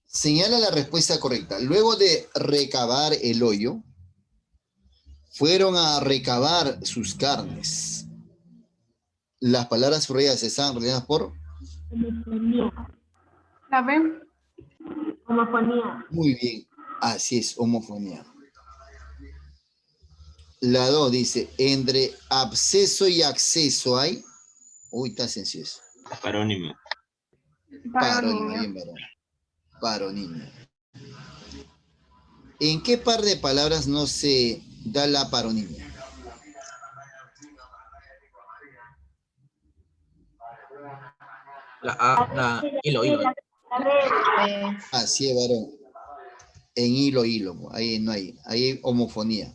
señala la respuesta correcta. Luego de recavar el hoyo, fueron a recabar sus carnes. Las palabras subrayadas están rellenadas por... Homofonía. La B. Homofonía. Muy bien, así es, homofonía. La 2 dice, entre absceso y acceso hay... Uy, está sencillo eso. Parónima. Paronimia, Paronimia. bien, varón. Paronimia. ¿En qué par de palabras no se da la paronimia? La A, la hilo, hilo. La B. Así es, varón. En hilo, hilo. Ahí no hay. Ahí hay homofonía.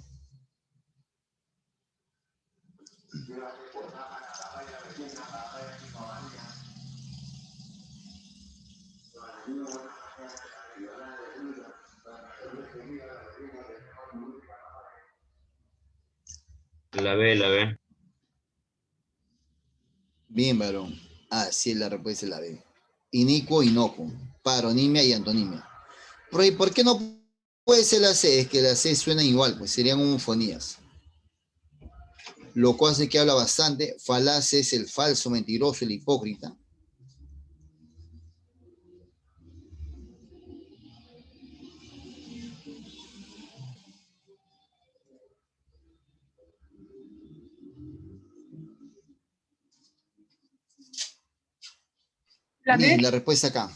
La B, la B. Bien, varón. Así es, la respuesta es la B. Inicuo, inocuo. Paronimia y antonimia. ¿Por qué no puede ser la C? Es que la C suena igual, pues serían homofonías. Lo cual hace que habla bastante. Falaz es el falso, mentiroso, el hipócrita. La Bien, D. la respuesta acá.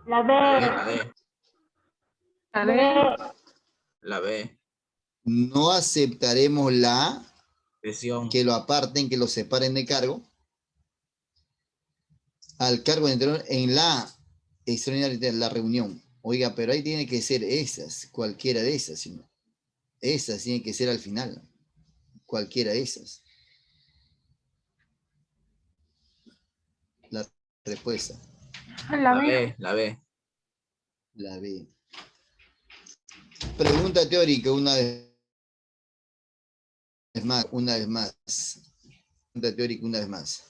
La La B. D. La B. D. La B. No aceptaremos la A, Presión. que lo aparten, que lo separen de cargo. Al cargo de interior en la extraordinaria la reunión. Oiga, pero ahí tiene que ser esas, cualquiera de esas, sino esas tienen que ser al final, cualquiera de esas. La respuesta, La La B. B. La B. la B. Pregunta teórica una vez más, una vez más. Pregunta teórica una vez más.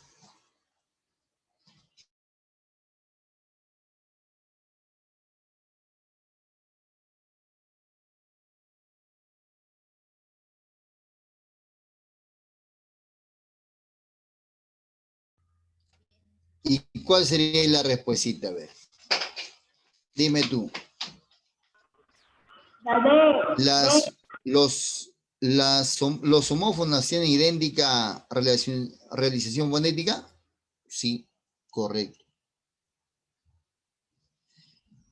¿Y cuál sería la respuesta? A ver, dime tú. La B. ¿Los homófonos tienen idéntica realización fonética? Sí, correcto.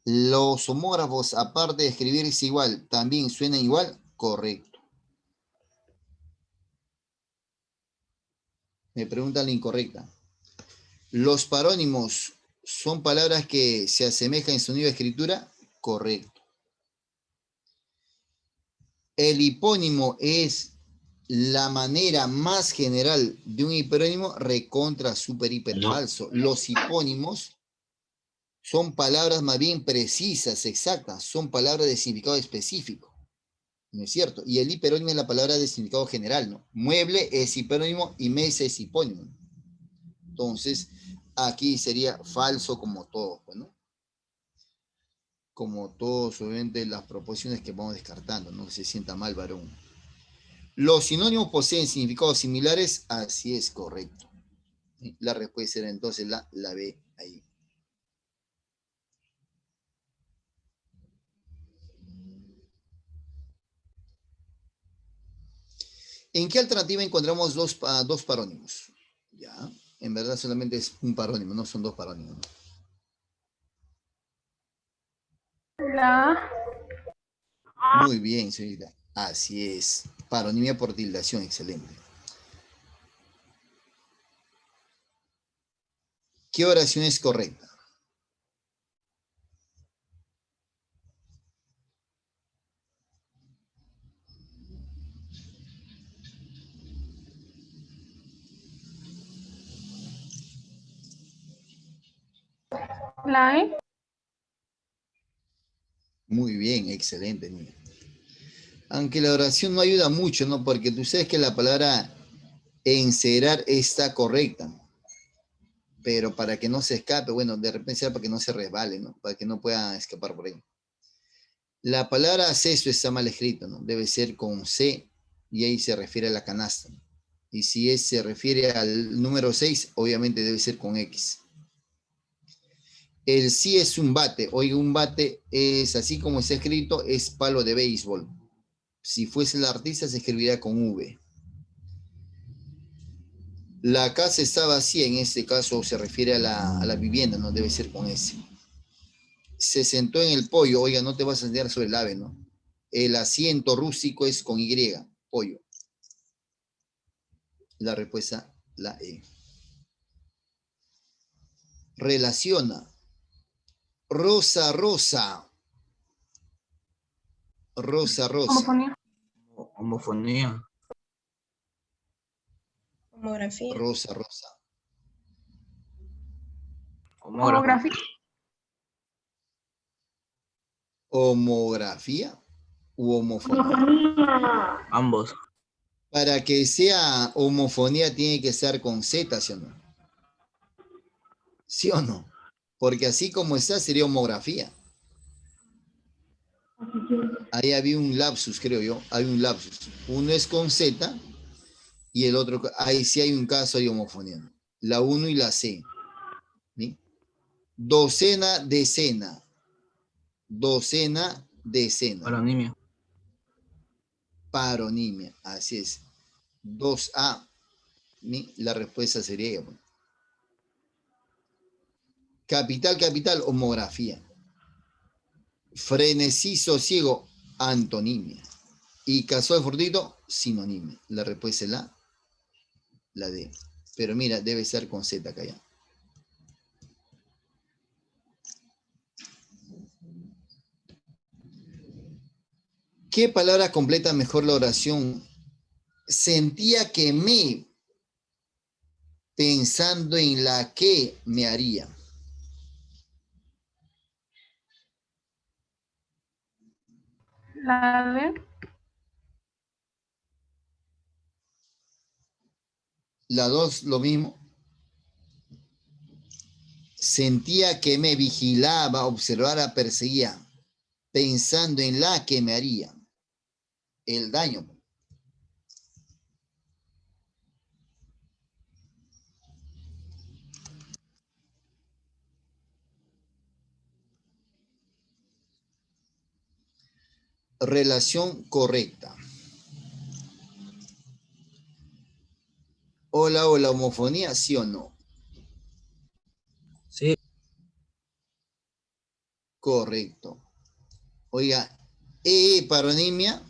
¿Los homógrafos, aparte de escribirse igual, también suenan igual? Correcto. Me preguntan la incorrecta. ¿Los parónimos son palabras que se asemejan en sonido de escritura? Correcto. El hipónimo es la manera más general de un hiperónimo recontra super hiper No. falso. Los hipónimos son palabras más bien precisas, exactas, son palabras de significado específico, ¿no es cierto? Y el hiperónimo es la palabra de significado general, ¿no? Mueble es hiperónimo y mesa es hipónimo. Entonces, aquí sería falso como todo, ¿no? Como todos, obviamente, las proposiciones que vamos descartando, no se sienta mal, varón. Los sinónimos poseen significados similares, así es, correcto. La respuesta era entonces la B ahí. ¿En qué alternativa encontramos dos parónimos? Ya, en verdad solamente es un parónimo, no son dos parónimos. La A. Muy bien, señorita. Así es. Paronimia por tildación, excelente. ¿Qué oración es correcta? La E. Muy bien, excelente, niña. Aunque la oración no ayuda mucho, ¿no? Porque tú sabes que la palabra encerar está correcta. Pero para que no se escape, bueno, de repente será para que no se resbale, ¿no? Para que no pueda escapar por ahí. La palabra acceso está mal escrito, ¿no? Debe ser con C y ahí se refiere a la canasta. Y si se refiere al número 6, obviamente debe ser con X. El sí es un bate. Oiga, un bate es así como está escrito, es palo de béisbol. Si fuese el artista se escribiría con V. La casa está vacía, en este caso se refiere a la vivienda, no debe ser con S. Se sentó en el pollo, oiga, no te vas a sentar sobre el ave, ¿no? El asiento rústico es con Y, pollo. La respuesta, la E. Relaciona. Rosa, rosa. Rosa, rosa. Homofonía. Homofonía. Homografía. Rosa, rosa. Homógrafo. Homografía. Homografía u homofonía. Homofonía. Ambos. Para que sea homofonía tiene que estar con Z, ¿sí o no? ¿Sí o no? Porque así como está sería homografía. Ahí había un lapsus, creo yo. Hay un lapsus. Uno es con Z y el otro, ahí sí hay un caso de homofonía. La 1 y la C. ¿Sí? Docena, decena. Docena, decena. Paronimia. Paronimia, así es. 2A. ¿Sí? La respuesta sería ella. Capital, capital, homografía. Frenesí, sosiego, antonimia. Y caso de fortuito, sinonimia. La respuesta es la D. Pero mira, debe ser con Z acá ya. ¿Qué palabra completa mejor la oración? Sentía que me, pensando en la que me haría. La D. La 2, lo mismo. Sentía que me vigilaba, observara, perseguía, pensando en la que me haría. El daño. Relación correcta. Hola, hola, homofonía, ¿sí o no? Sí. Correcto. Oiga, paronimia,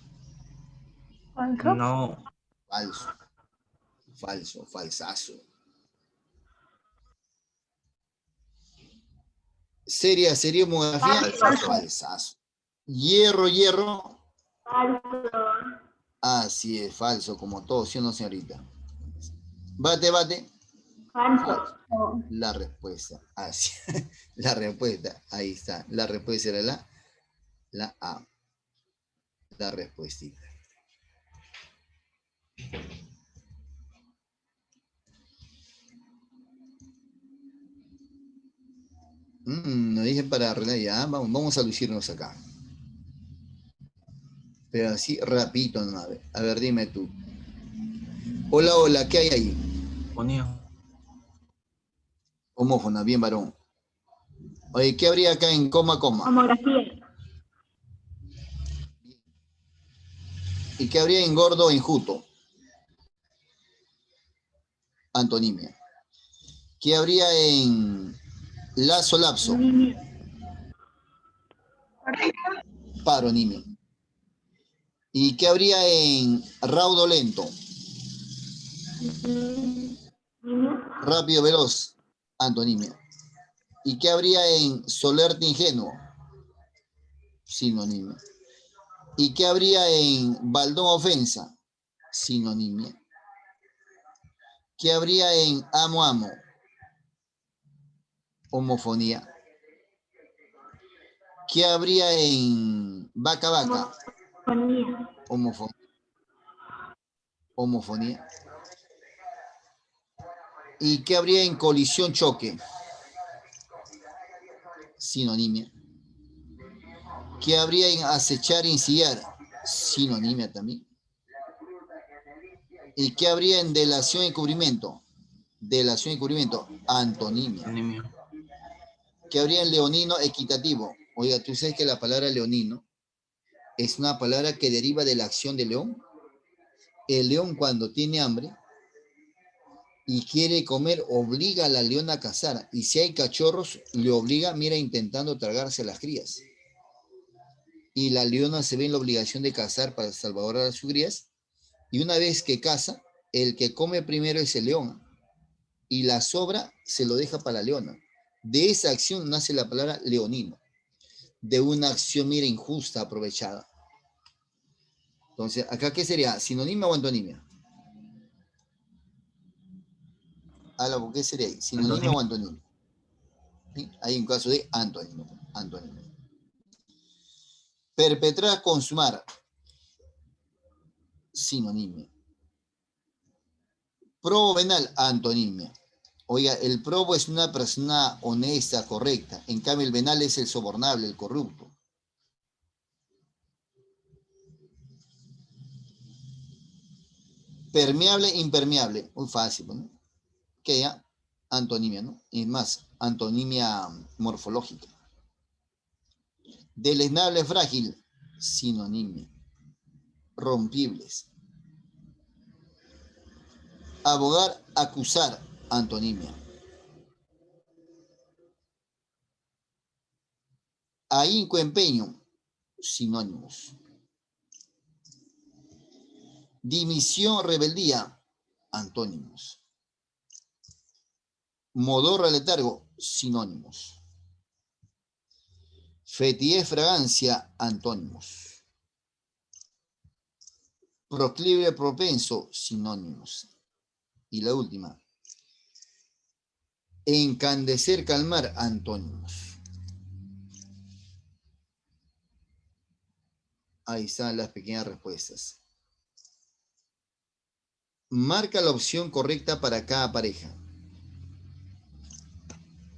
Falso. No. falso, falso, falsazo. Seria, sería homografía, Falsazo. falsazo. Hierro, hierro, Falso. así es, falso, como todo, ¿sí o no, señorita? Bate, bate, Falso. la respuesta, así, la respuesta, ahí está, la respuesta era la A, la respuestita. No dije para arreglar ya, vamos a lucirnos acá. Pero así rapidito, ¿no? A ver, dime tú. Hola, hola, ¿qué hay ahí? Homofonía. Homófona, bien varón. Oye, ¿qué habría acá en coma, coma? Homografía. ¿Y qué habría en gordo, enjuto? Antonimia. ¿Qué habría en lazo, lapso? Paronimia. ¿Y qué habría en raudo, lento? Rápido, veloz, antonimia. ¿Y qué habría en solerte, ingenuo? Sinonimia. ¿Y qué habría en baldón, ofensa? Sinonimia. ¿Qué habría en amo, amo? Homofonía. ¿Qué habría en vaca, vaca? Homofonía. Homofonía. ¿Y qué habría en colisión, choque? Sinonimia. ¿Qué habría en acechar, insidiar? Sinonimia también. ¿Y qué habría en delación y cubrimiento? Delación y cubrimiento, antonimia. Antonimia. ¿Qué habría en leonino equitativo? Oiga, tú sabes que la palabra leonino es una palabra que deriva de la acción del león. El león cuando tiene hambre y quiere comer, obliga a la leona a cazar. Y si hay cachorros, le obliga, mira, intentando tragarse a las crías. Y la leona se ve en la obligación de cazar para salvaguardar a sus crías. Y una vez que caza, el que come primero es el león. Y la sobra se lo deja para la leona. De esa acción nace la palabra leonino. De una acción, mira, injusta, aprovechada. Entonces, ¿acá qué sería? ¿Sinonimia o antonimia? Álvaro, ¿qué sería ahí? ¿Sinonimia o antonimia? ¿Sí? Hay un caso de antonimia. Antonimia. Perpetrar, consumar. Sinonimia. Probo venal, antonimia. Oiga, el probo es una persona honesta, correcta. En cambio, el venal es el sobornable, el corrupto. Permeable, impermeable. Muy fácil, ¿no? Que ya, antonimia, ¿no? Y más, antonimia morfológica. Deleznable, frágil, sinonimia. Rompibles. Abogar, acusar, antonimia. Ahínco, empeño, sinónimos. Dimisión, rebeldía, antónimos. Modorra, letargo, sinónimos. Fetidez, fragancia, antónimos. Proclive, propenso, sinónimos. Y la última. Encandecer, calmar, antónimos. Ahí están las pequeñas respuestas. Marca la opción correcta para cada pareja.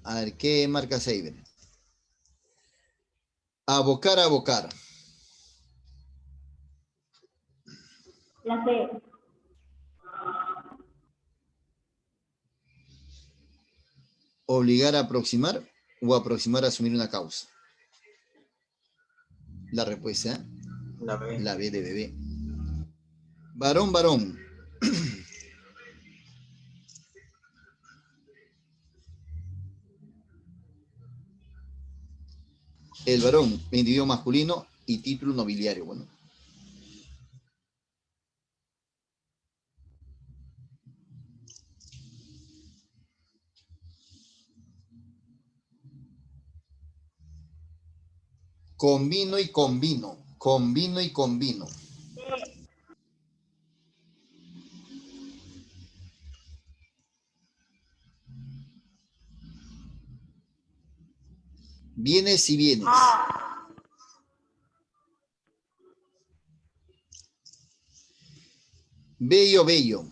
A ver, ¿qué marca Seiber? Abocar, abocar. La C. Obligar a aproximar o aproximar a asumir una causa. La respuesta, La B. la B de bebé. Varón, varón. El varón, individuo masculino y título nobiliario. Bueno. Combino y combino. Combino y combino. Vienes y vienes. Bello, bello.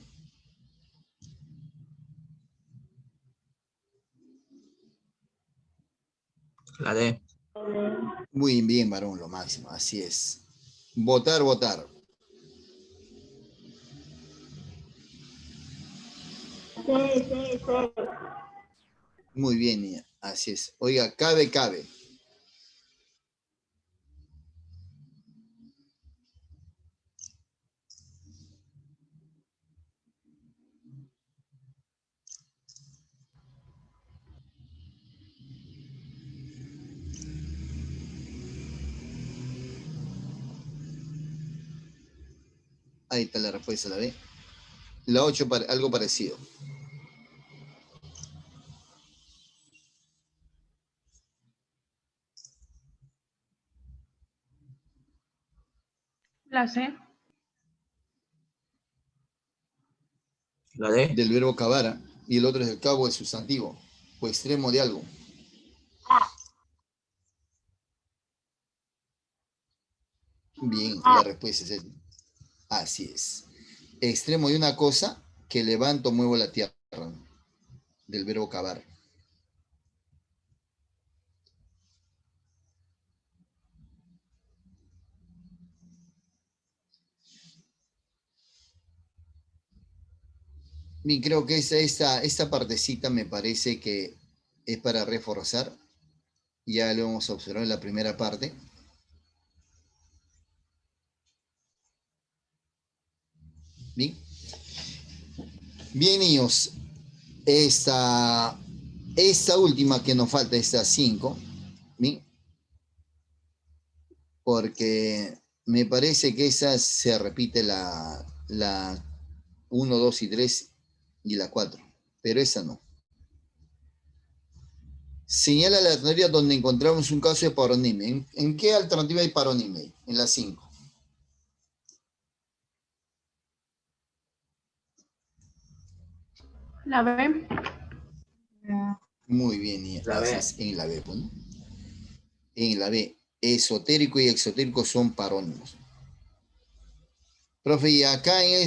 La D. Muy bien, varón, lo máximo. Así es. Votar, votar. C. Muy bien, niña. Así es. Oiga, cabe, cabe. Ahí está la respuesta, la B. La 8, algo parecido. La C. La D. Del verbo cavar. Y el otro es el cabo, el sustantivo. O extremo de algo. Bien, la respuesta es esa. Así es. Extremo de una cosa que levanto o muevo la tierra. Del verbo cavar. Bien, creo que esta partecita me parece que es para reforzar. Ya lo vamos a observar en la primera parte. Bien. Bien, niños. Esta última que nos falta, esta 5. ¿Bien? Porque me parece que esa se repite la 1, 2 y 3 y la 4. Pero esa no. Señala la alternativa donde encontramos un caso de paronimia. ¿En qué alternativa hay paronimia? En la 5. La B. Muy bien, y La B. haces en la B, pues, ¿no? En la B, esotérico y exotérico son parónimos. Profe, y acá en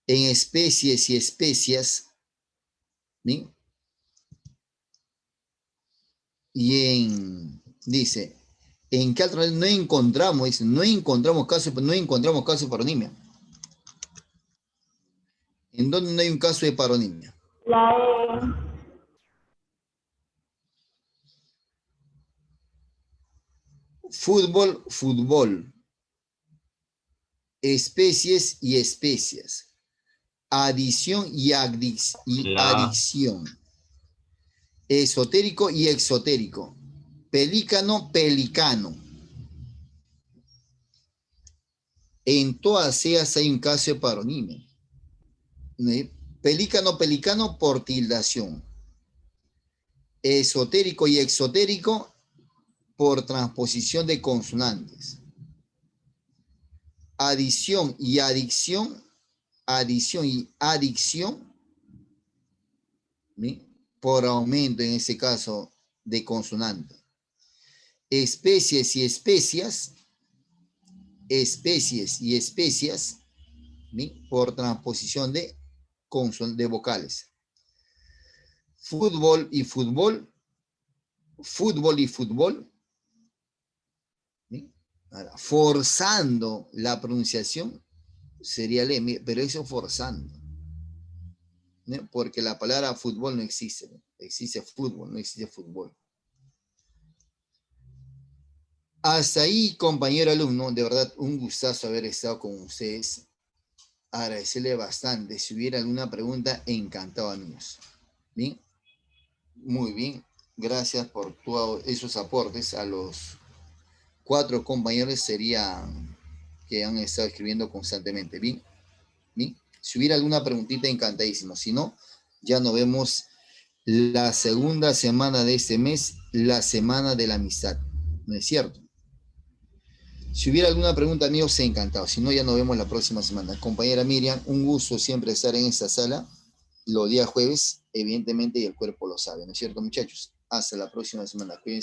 especies y especias, ¿sí? Dice, en qué otra no encontramos, dice, no encontramos caso de paronimia. ¿En dónde no hay un caso de paronimia? La E. Fútbol, fútbol. Especies y especias. Adición y La A. adicción. Esotérico y exotérico. Pelícano, pelicano. En todas ellas hay un caso de paronimia. Pelícano, pelicano por tildación. Esotérico y exotérico por transposición de consonantes. Adición y adicción, ¿sí? Por aumento en ese caso de consonante. Especies y especias, ¿sí? Por transposición de vocales. Fútbol y fútbol, ¿sí? Ahora, forzando la pronunciación sería el M, pero eso forzando, ¿no? Porque la palabra fútbol no existe, ¿no? Existe fútbol, no existe fútbol. Hasta ahí, compañero alumno, de verdad un gustazo haber estado con ustedes. Agradecerle bastante. Si hubiera alguna pregunta, encantado, amigos. Bien, muy bien. Gracias por todos esos aportes a los 4 compañeros que han estado escribiendo constantemente. Bien, bien. Si hubiera alguna preguntita, encantadísimo. Si no, ya nos vemos la segunda semana de este mes, la semana de la amistad. ¿No es cierto? Si hubiera alguna pregunta, amigos, encantado. Si no, ya nos vemos la próxima semana. Compañera Miriam, un gusto siempre estar en esta sala los días jueves, evidentemente, y el cuerpo lo sabe, ¿no es cierto, muchachos? Hasta la próxima semana. Cuídense.